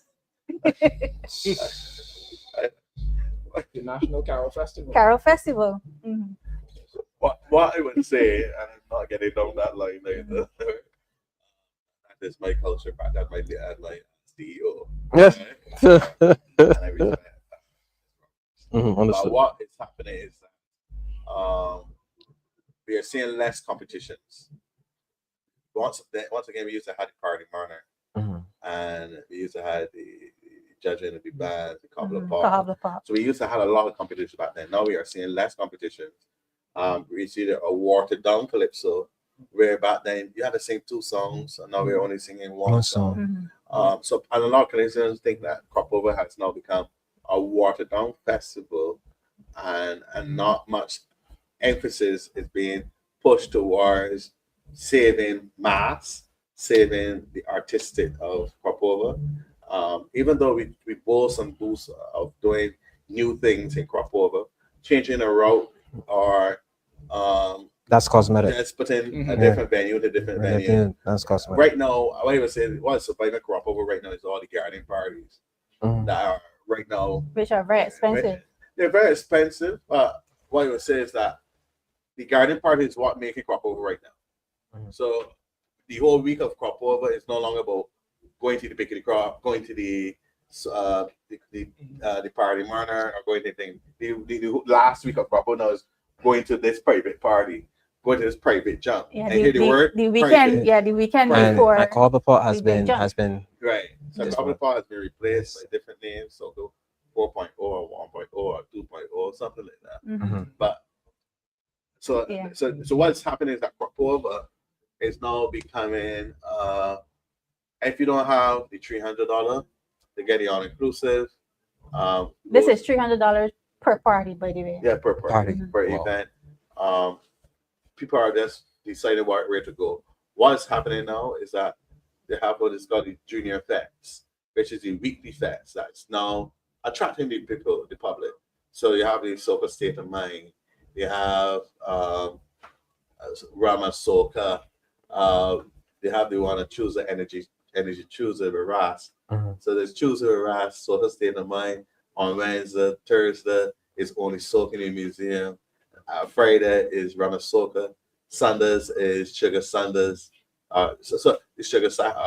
The National Carol Festival. Carol Festival. What I would say, and I'm not getting down that line either. That is my culture, but that might be my CEO. Yes. Right? And I respect that. Understood. But what is happening is that we are seeing less competitions. Once again, we used to have the party manner, and we used to have the judging of the bands, the cobbler pop. So we used to have a lot of competition back then. Now we are seeing less competition. We see a watered down calypso, where back then you had to sing 2 songs, and now we're only singing one song. So and a lot of Canadians think that Cropova has now become a watered down festival, and not much emphasis is being pushed towards saving mass, saving the artistic of Cropova. Even though we boast and boost of doing new things in Cropova, changing a route or that's cosmetic. Just putting a different venue to different venue. That's cosmetic. Right now, what I would say, what's surviving Cropova right now is all the garden parties that are right now, which are very expensive. They're very expensive, but what I would say is that the garden party is what making Cropova right now. So the whole week of Cropova is no longer about going to the pick of the crop, going to the party manor, or going to the last week of Cropova now is going to this private party, going to this private jump. Yeah, and hear the word the weekend. Yeah, the weekend before. And Cropova has been right. So Cropova has been replaced by different names. So go 4.0 or 1.0 or 2.0, something like that. But so what's happening is that Cropova is now becoming, if you don't have the $300 to get the all-inclusive. This is $300 per party, by the way. Yeah, per party, per event. People are just deciding where to go. What's happening now is that they have what is called the Junior Fest, which is the weekly fest that's now attracting the people, the public. So you have the Soca State of Mind. You have Rama Soca. They have the one to choose the energy energy Tuesday with Ras. Mhm. So there's Tuesday with Ras, Soca State of Mind. On Wednesday, Thursday is only soca in the museum. Friday is Run of Soca. Sundays is Sugar Sundays. So it's sugar soca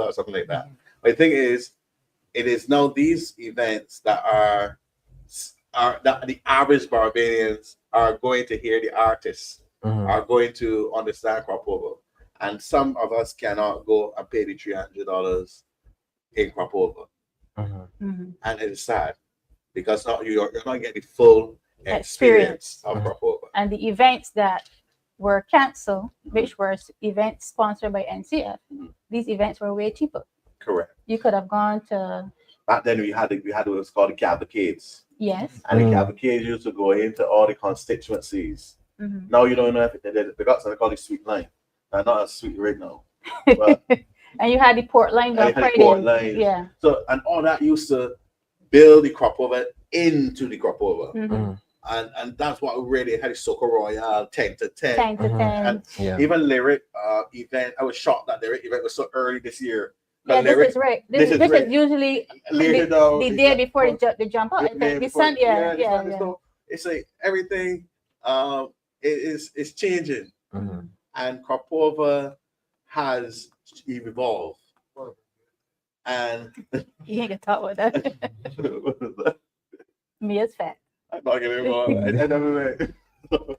or something like that. But the thing is, it is now these events that are that the average Barbadians are going to hear the artists, are going to understand crop over. And some of us cannot go and pay the $300 in crop over. And it is sad because now you're not getting the full experience of crop over. And the events that were canceled, which were events sponsored by NCF, these events were way cheaper. Correct. You could have gone to. Back then we had what was called the cavalcades. Yes. And the cavalcades used to go into all the constituencies. Now you don't know if they got something called the sweet line. Not as sweet right now. But, and you had the port lines on Friday. Yeah. So and all that used to build the crop over into the crop over. And that's what we really had the Soca Royale 10 to 10. 10 to 10. And even lyric event, I was shocked that lyric event was so early this year. Yeah, this is right. This is usually the day before the jump out. The sun, So it's like everything is changing. And crop over has evolved. And you ain't gonna talk about that. Me is fat. I'm not getting involved. I never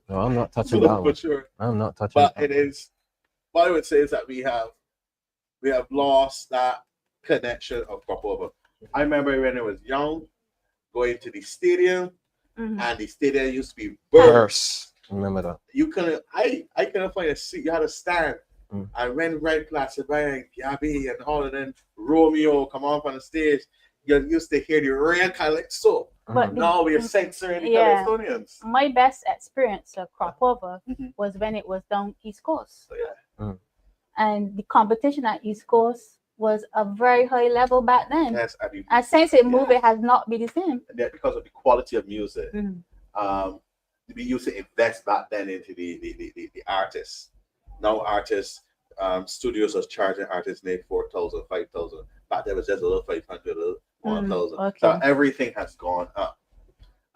No, I'm not touching that one. For sure. I'm not touching But that it is what I would say is that we have lost that connection of crop over. I remember when I was young, going to the stadium, and the stadium used to be burst. Remember that. You couldn't. I couldn't find a seat. You had to stand. And when Red Classified and Gabby and all of them, Romeo come off on the stage, you used to hear the real calypso. But now we're censoring the Calypsonians. My best experience of crop over was when it was down East Coast. And the competition at East Coast was a very high level back then. Yes, and since it moved, it has not been the same. Yeah, because of the quality of music. We used to invest back then into the artists. Now artists, studios are charging artists maybe 4,000, 5,000. Back then it was just a little 500, 1,000. Okay. So everything has gone up.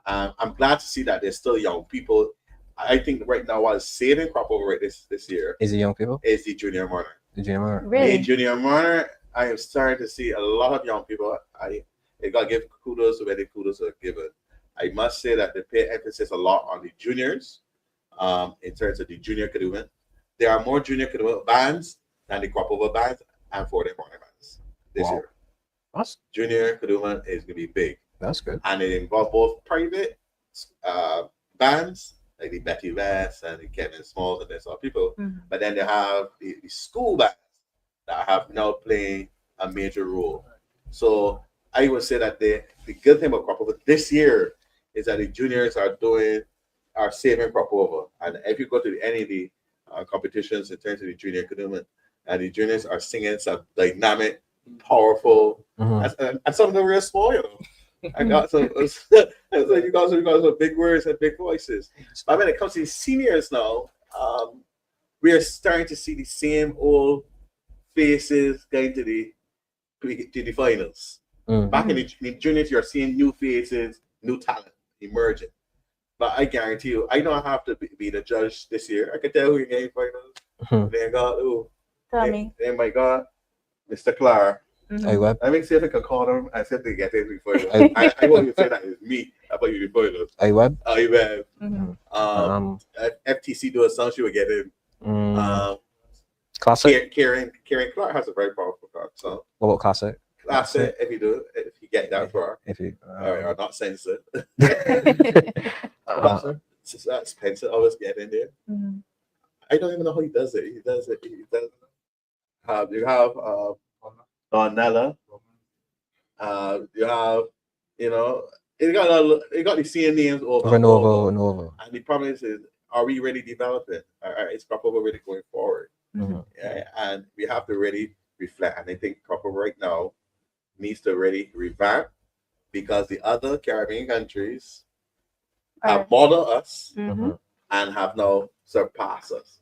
I'm glad to see that there's still young people. I think right now what is saving crop over this year is the young people. Is the junior mourner. The junior mourner. Really? The junior mourner. I am starting to see a lot of young people. I got to give kudos where the kudos are given. I must say that they pay emphasis a lot on the juniors, in terms of the junior Kadooment. There are more junior Kadooment bands than the crop over bands and 4-day corner bands this year. That's junior Kadooment is gonna be big. That's good. And it involves both private bands like the Betty West and the Kevin Smalls and there's all people, but then they have the school bands that have now playing a major role. So I would say that the good thing about crop over this year is that the juniors are saving crop over. And if you go to any of the competitions in terms of the junior Kadooment, and the juniors are singing some dynamic, powerful, and some of them real small, you know. I got some, it's like you got some big words and big voices. But when it comes to the seniors now, we are starting to see the same old faces going to the finals. Back in the juniors, you're seeing new faces, new talent emerging. But I guarantee you, I don't have to be the judge this year. I can tell who you're getting finals. They got Tell me. They might got Mr. Clark. Let me see if I can call them and see if they get it before. I want you to say that it's me. I thought you before those. Iweb. FTC do a song she would get in. Classic. Karen Clark has a very powerful song. What about classic? Classic. If you get that far. If you are not censored. That's Spencer always get in there. I don't even know how he does it. He does it. You have Donella. You have, it got the same names over. Nova. And the problem is, are we really developing? Is crop over really going forward? Yeah, and we have to really reflect. And I think crop over right now needs to really revamp because the other Caribbean countries have modeled us and have now surpassed us.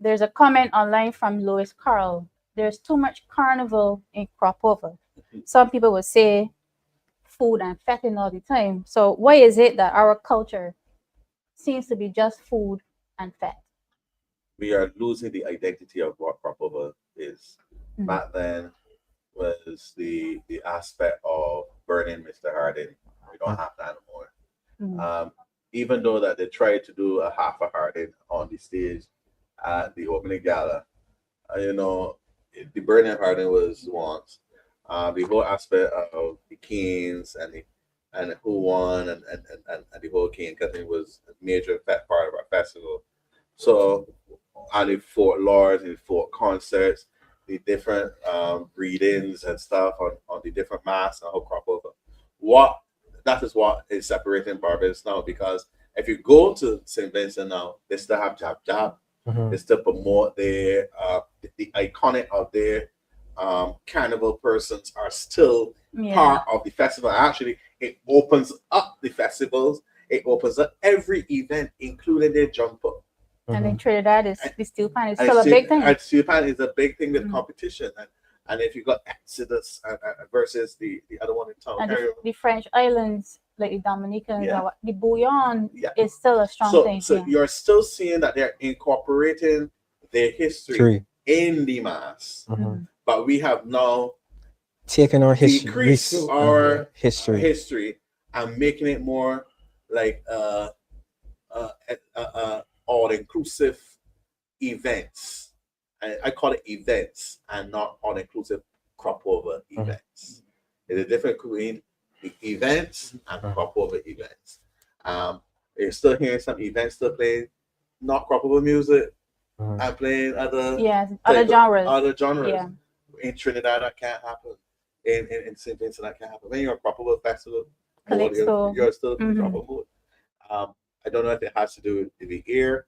There's a comment online from Lois Carl. there's too much carnival in crop over. Some people would say food and fatting all the time. So why is it that our culture seems to be just food and fat? We are losing the identity of what crop over is. Back then was the aspect of burning Mr. Harding. We don't have that anymore. Even though that they tried to do a half a Harding on the stage at the opening gala, you know, the burning Harding was once. The whole aspect of the Kings and who won and the whole King cutting was a major part of our festival. So, and the Fort Lords and the Fort concerts, the different readings and stuff on the different masks and how crop over. That is what is separating Barbados now, because if you go to St. Vincent now, they still have Jab Jab. They still promote the iconic of their carnival persons are still part of the festival. Actually, it opens up the festivals. It opens up every event, including their jumper. And in Trinidad, the steel pan is still a big thing. And steel pan is a big thing with competition. And if you got Exodus versus the other one in town, and the French islands, like the Dominicans, the bouillon is still a strong thing. So you're still seeing that they're incorporating their history in the mass. But we have now taken our decreased our history and making it more like all-inclusive events. I call it events and not all-inclusive crop over events. There's a difference between events and crop over events. You're still hearing some events still playing not crop over music and playing other genres. Yeah. In Trinidad, that can't happen. In St. Vincent, that can't happen. When you're a crop over festival, you're still crop over. I don't know if it has to do with the ear.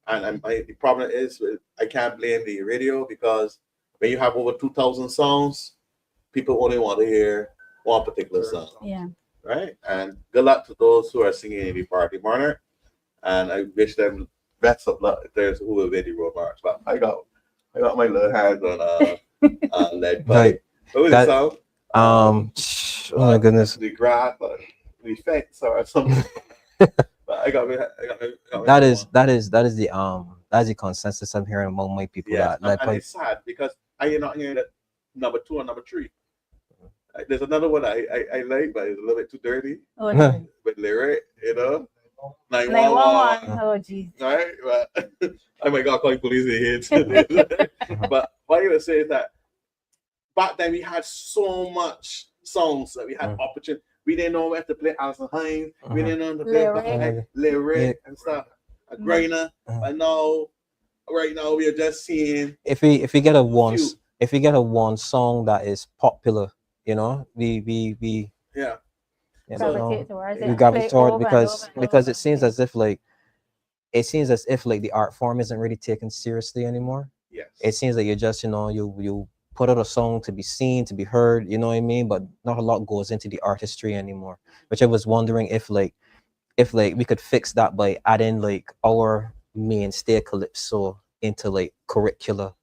And the problem is, I can't blame the radio, because when you have over 2,000 songs, people only want to hear one particular song. Yeah. Right? And good luck to those who are singing in the party monarch. And I wish them best of luck if there's who will win the road march. But I got my little hands on lead pipe. What was the song? Oh my goodness. The grass, the fence or something. But I got that is the consensus I'm hearing among my people. Yeah, and it's sad because I am not hearing that number 2 or number 3. There's another one I like, but it's a little bit too dirty. With lyric, 911. Oh geez. Right? But I might gotta call the police in here. But what I would say is that back then we had so much songs that we had opportunity. We didn't know where to play Alison Hines. We didn't know to play lyric and stuff. A Grainer. But now, right now, we are just seeing. If we get a one song that is popular, we gravitate toward because it seems as if the art form isn't really taken seriously anymore. Yes. It seems that you're just you put out a song to be seen, to be heard, you know what I mean? But not a lot goes into the artistry anymore. Which I was wondering if we could fix that by adding our mainstay calypso into curricula,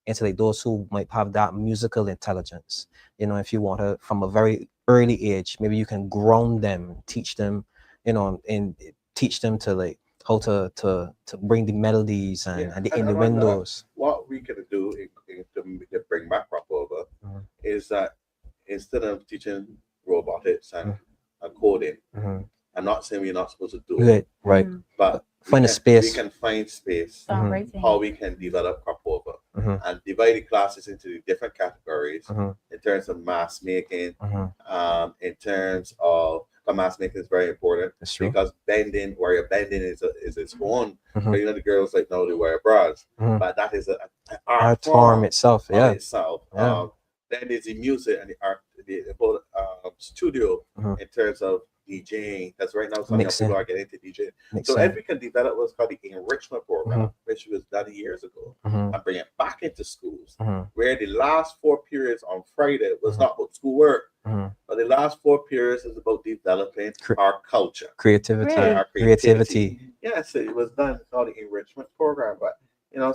into those who might have that musical intelligence. If you want to, from a very early age, maybe you can ground them, teach them, and teach them to how to bring the melodies and the innuendos. What we can do to bring back crop over is that instead of teaching robotics and coding, I'm not saying we're not supposed to do it, right? But find a space. We can find space how we can develop crop over and divide the classes into the different categories in terms of mask making, in terms of mask making is very important because bending, warrior bending is its own. But the girls now they wear bras, but that is an art form itself. Then there's the music and the art, the whole studio in terms of DJing. That's right now some young people are getting into DJing. So if we can develop what's called the enrichment program, which was done years ago, and bring it back into schools, where the last 4 periods on Friday was not about schoolwork, but the last 4 periods is about developing our culture, creativity. Our creativity. Yes, it was done. It's called the enrichment program. But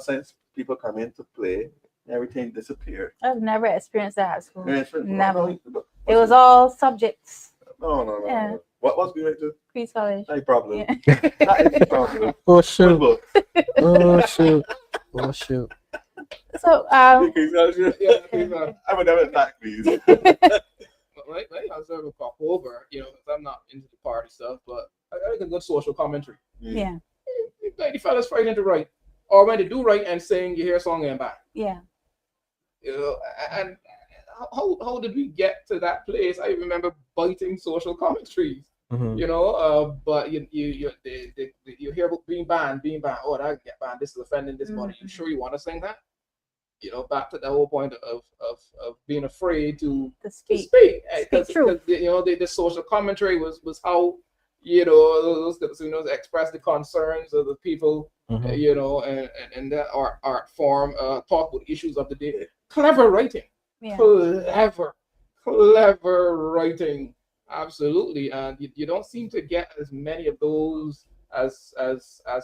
since people come in to play, everything disappeared. I've never experienced that at school. Never. It What's was all subjects. No. Yeah. What's we went to? Peace college. No problem. Yeah. That is the problem. Oh shoot! Football. Oh shoot! Oh shoot! So Yeah, I would never attack these. Like I sort of pop over, you know, 'cause I'm not into the party stuff, but I like a good social commentary. yeah. Like the fellas fighting to write, or when they do write and sing, you hear a song and back. Yeah. You know, and how did we get to that place? I remember biting social commentaries. Mhm. You know, but you hear about being banned. Oh, that get banned. This is offending this body. You sure you want to sing that? You know, back to the whole point of being afraid to speak. Because you know the social commentary was how, you know, those express the concerns of the people. You know, and that art form talk about issues of the day. Clever writing. Yeah. Clever writing. Absolutely, and you don't seem to get as many of those as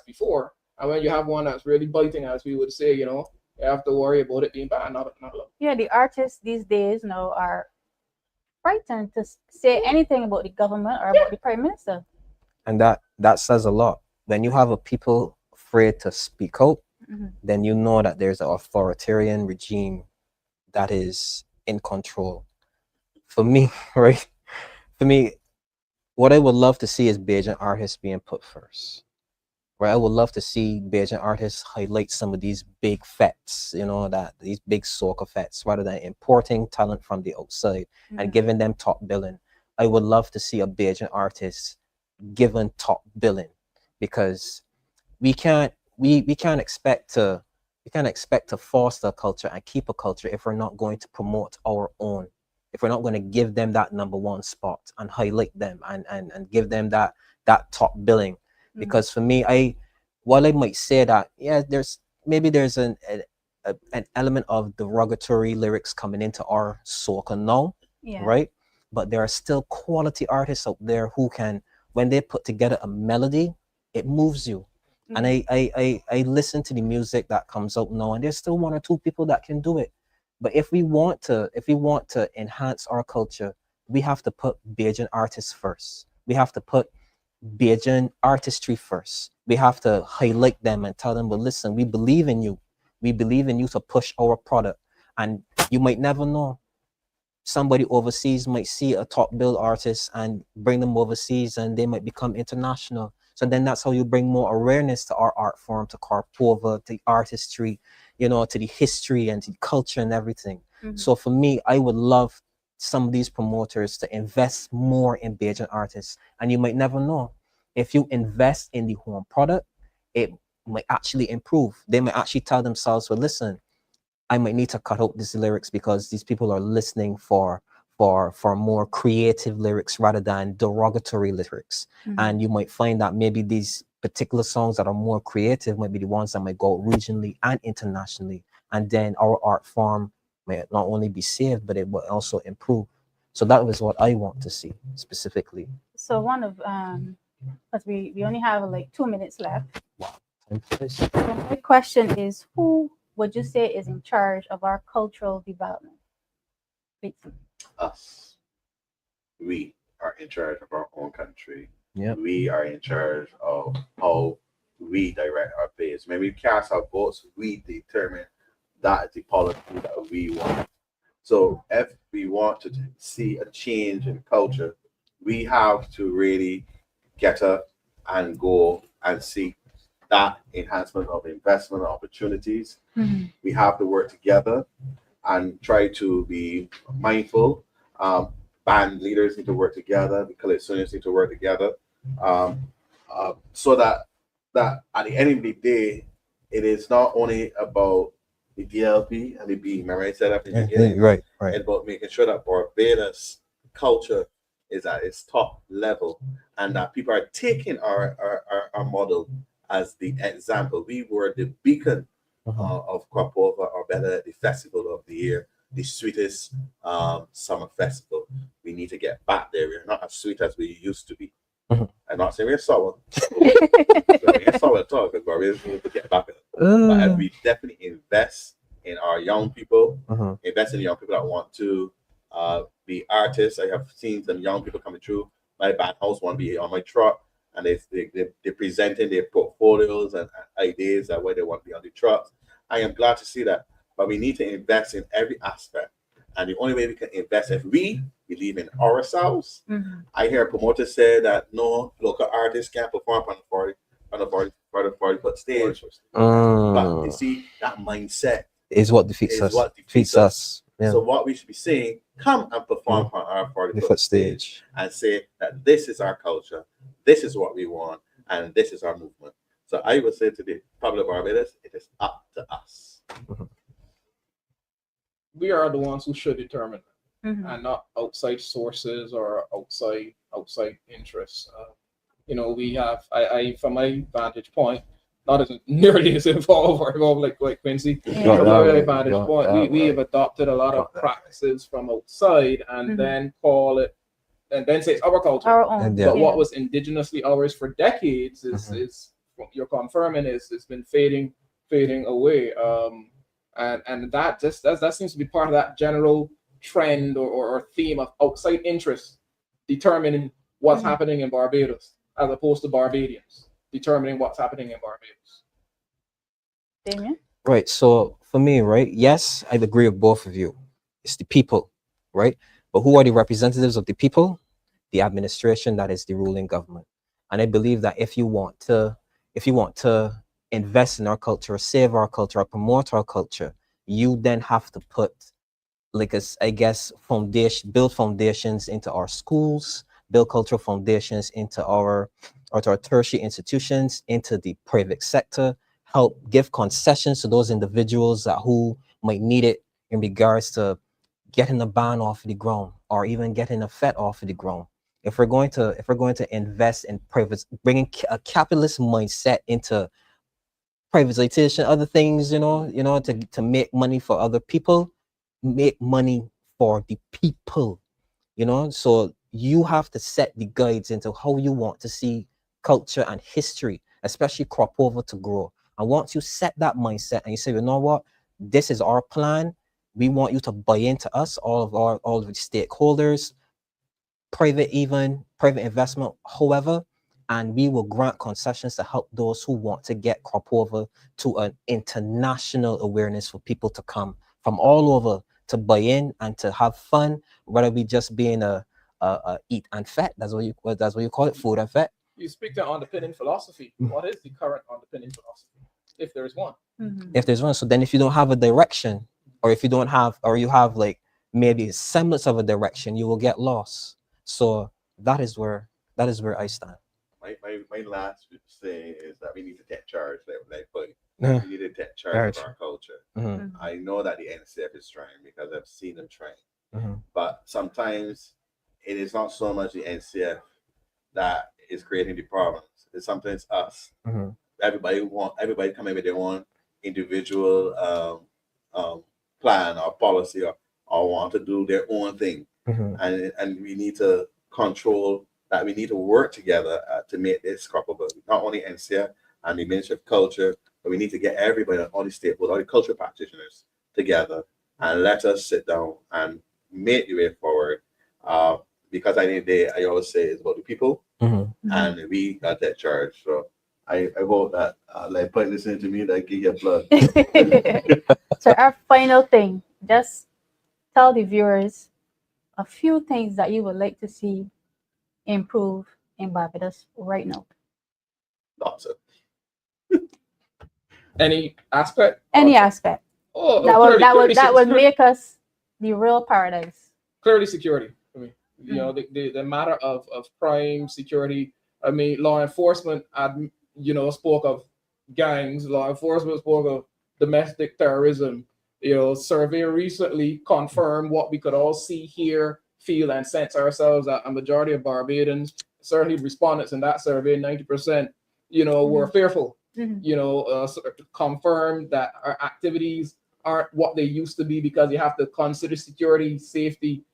before. And when you have one that's really biting, as we would say, you know, you have to worry about it being bad, not allowed. Yeah, the artists these days now are frightened to say anything about the government or about the prime minister. And that says a lot. When you have a people afraid to speak out, then you know that there's an authoritarian regime that is in control. For me, right? For me, what I would love to see is Bajan artists being put first. Right? I would love to see Bajan artists highlight some of these big fets, you know, that these big soca fets, rather than importing talent from the outside and giving them top billing. I would love to see a Bajan artist given top billing, because we can't expect to foster a culture and keep a culture if we're not going to promote our own, if we're not going to give them that number one spot and highlight them and give them that top billing. Because for me, while I might say that, yeah, there's an element of derogatory lyrics coming into our soca now, right? But there are still quality artists out there who can, when they put together a melody, it moves you. And I listen to the music that comes out now, and there's still one or two people that can do it. But if we want to enhance our culture, we have to put Bajan artists first. We have to put Bajan artistry first. We have to highlight them and tell them, well, listen, we believe in you. We believe in you to push our product. And you might never know. Somebody overseas might see a top bill artist and bring them overseas, and they might become international. So then that's how you bring more awareness to our art form, to Karpova, to artistry, you know, to the history and to the culture and everything. So for me, I would love some of these promoters to invest more in Bajan artists. And you might never know. If you invest in the home product, it might actually improve. They might actually tell themselves, well, listen, I might need to cut out these lyrics because these people are listening for more creative lyrics rather than derogatory lyrics. And you might find that maybe these particular songs that are more creative might be the ones that might go regionally and internationally. And then our art form may not only be saved, but it will also improve. So that was what I want to see specifically. So one of because we only have like 2 minutes left. Wow. So my question is, who would you say is in charge of our cultural development? Us. We are in charge of our own country. Yeah. We are in charge of how we direct our affairs. When we cast our votes, we determine that the policy that we want. So if we want to see a change in culture, we have to really get up and go and seek that enhancement of investment opportunities. We have to work together and try to be mindful. Band leaders need to work together, the collectionists need to work together, so that at the end of the day, it is not only about the DLP and the B. Remember I said that in the beginning, right. It's about making sure that Barbados culture is at its top level and that people are taking our model as the example. We were the beacon of Karpova, or better, the festival of the year, the sweetest summer festival. We need to get back there. We're not as sweet as we used to be. I'm not saying we're sour. We're sour at all, because Barbados need to get back. But we definitely invest in our young people, invest in young people that want to be artists. I have seen some young people coming through my band house, want to be on my truck, and they're presenting their portfolios and ideas of where they want to be on the trucks. I am glad to see that, but we need to invest in every aspect. And the only way we can invest if we believe in ourselves. I hear promoters say that no local artists can perform on the 40-foot stage. But you see, that mindset is what defeats us. Yeah. So what we should be saying, come and perform on our 40-foot stage and say that this is our culture, this is what we want, and this is our movement. So I would say to the public of Barbados, it is up to us. We are the ones who should determine and not outside sources or outside interests. We have, I from my vantage point, not as nearly as involved like Quincy. From my vantage point, we have adopted a lot of practices from outside and then call it, and then say it's our culture. Our own. But what was indigenously ours for decades is what you're confirming it's been fading away. And that seems to be part of that general trend or theme of outside interest determining what's happening in Barbados, as opposed to Barbadians determining what's happening in Barbados. Damien? Right. So for me, right, yes, I agree with both of you. It's the people, right? But who are the representatives of the people? The administration, that is the ruling government. And I believe that if you want to invest in our culture, save our culture, or promote our culture, you then have to put, build foundations into our schools, build cultural foundations into our tertiary institutions, into the private sector, help give concessions to those individuals who might need it in regards to getting a band off the ground or even getting a FET off the ground. If we're going to invest in bringing a capitalist mindset into privatization, other things, to make money for other people, make money for the people, so you have to set the guides into how you want to see culture and history, especially crop over, to grow. And once you set that mindset and you say, you know what, this is our plan, we want you to buy into us, all of the stakeholders, private investment, however, and we will grant concessions to help those who want to get crop over to an international awareness for people to come from all over to buy in and to have fun, whether we just being a eat and fat. That's what you call it, food and fat. You speak to underpinning philosophy. What is the current underpinning philosophy, if there is one? If there's one, so then if you don't have a direction, or if you don't have, or you have like maybe a semblance of a direction, you will get lost. So that is where I stand. My last say is that we need to take charge. We need to take charge of our culture. I know that the NCF is trying because I've seen them trying, but sometimes it is not so much the NCF that is creating the problems. It's sometimes us. Everybody come in with their own individual plan or policy or want to do their own thing, and we need to control that. We need to work together to make this crop-able. Not only NCF and the Ministry of Culture, but we need to get everybody, all the stakeholders, all the cultural practitioners together and let us sit down and make the way forward. Because I always say it's about the people, and we got that charge. So I hope that like putting this into me, that give you blood. So our final thing, just tell the viewers a few things that you would like to see improve in Barbados right now. Lots of. Any aspect? Any aspect. Oh, that would make us the real paradise. Clearly, security. I mean, the matter of crime, security. I mean, law enforcement. Spoke of gangs. Law enforcement spoke of domestic terrorism. Survey recently confirmed what we could all see, hear, feel, and sense ourselves. That a majority of Barbadians, certainly respondents in that survey, 90%, were fearful. Confirmed that our activities aren't what they used to be because you have to consider security, safety.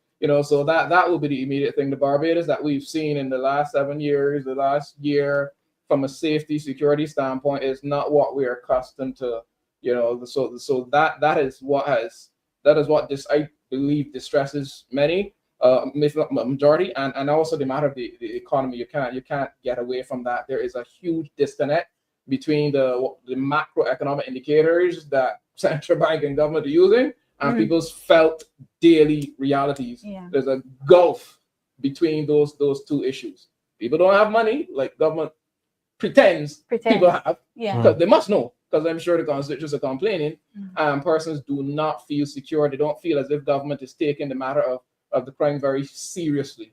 So that will be the immediate thing. The Barbados that we've seen in the last 7 years, the last year, from a safety security standpoint, is not what we are accustomed to, You know, so that is what this, I believe, distresses many, if not majority, and also the matter of the economy. You can't get away from that. There is a huge disconnect between the macroeconomic indicators that central bank and government are using and people's felt daily realities. Yeah. There's a gulf between those two issues. People don't have money, like government pretends people have. Yeah. Because they must know, because I'm sure the constituents are complaining. Persons do not feel secure. They don't feel as if government is taking the matter of the crime very seriously.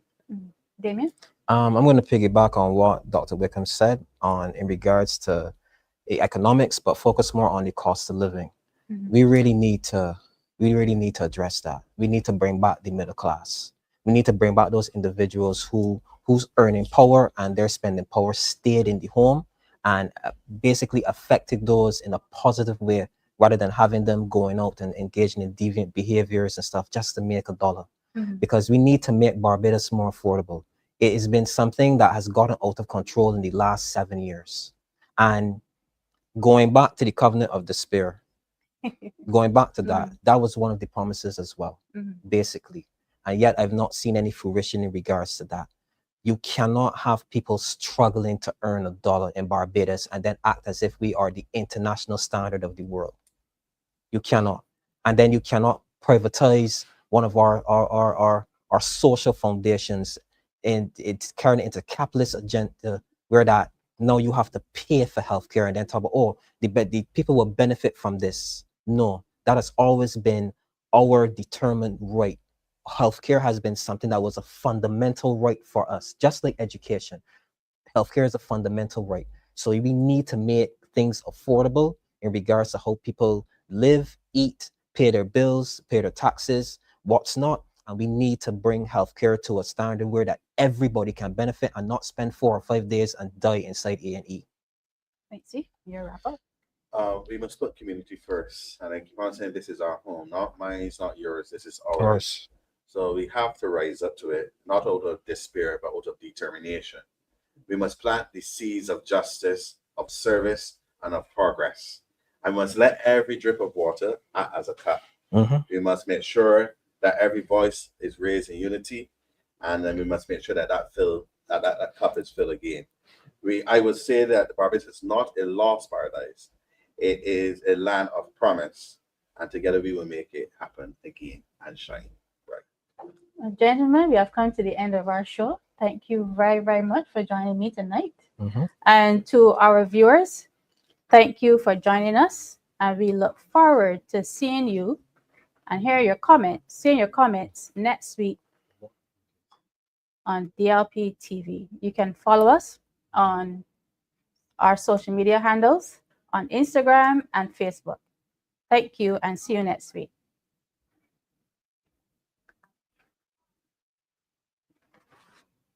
Damien? I'm going to piggyback on what Dr. Wickham said in regards to economics, but focus more on the cost of living. We really need to address that. We need to bring back the middle class. We need to bring back those individuals who's earning power and their spending power stayed in the home and basically affected those in a positive way, rather than having them going out and engaging in deviant behaviors and stuff just to make a dollar. Because we need to make Barbados more affordable. It has been something that has gotten out of control in the last 7 years. And going back to the covenant of despair, going back to that was one of the promises as well, basically. And yet I've not seen any fruition in regards to that. You cannot have people struggling to earn $1 in Barbados and then act as if we are the international standard of the world. You cannot. And then you cannot privatize one of our social foundations, and it's carrying into capitalist agenda where that now you have to pay for healthcare and then talk about, the people will benefit from this. No, that has always been our determined right. Healthcare has been something that was a fundamental right for us, just like education. Healthcare is a fundamental right. So we need to make things affordable in regards to how people live, eat, pay their bills, pay their taxes, what's not. And we need to bring healthcare to a standard where that everybody can benefit and not spend 4 or 5 days and die inside A&E. Quincy, your wrap up. We must put community first. And I keep on saying this is our home, not mine, it's not yours, this is ours. So we have to rise up to it, not out of despair, but out of determination. We must plant the seeds of justice, of service, and of progress. I must let every drip of water act as a cup. We must make sure that every voice is raised in unity, and then we must make sure that that cup is filled again. I would say that Barbados is not a lost paradise. It is a land of promise, and together we will make it happen again and shine bright. Gentlemen, we have come to the end of our show. Thank you very, very much for joining me tonight. And to our viewers, thank you for joining us. And we look forward to seeing you and seeing your comments next week on DLP TV. You can follow us on our social media handles on Instagram and Facebook. Thank you and see you next week.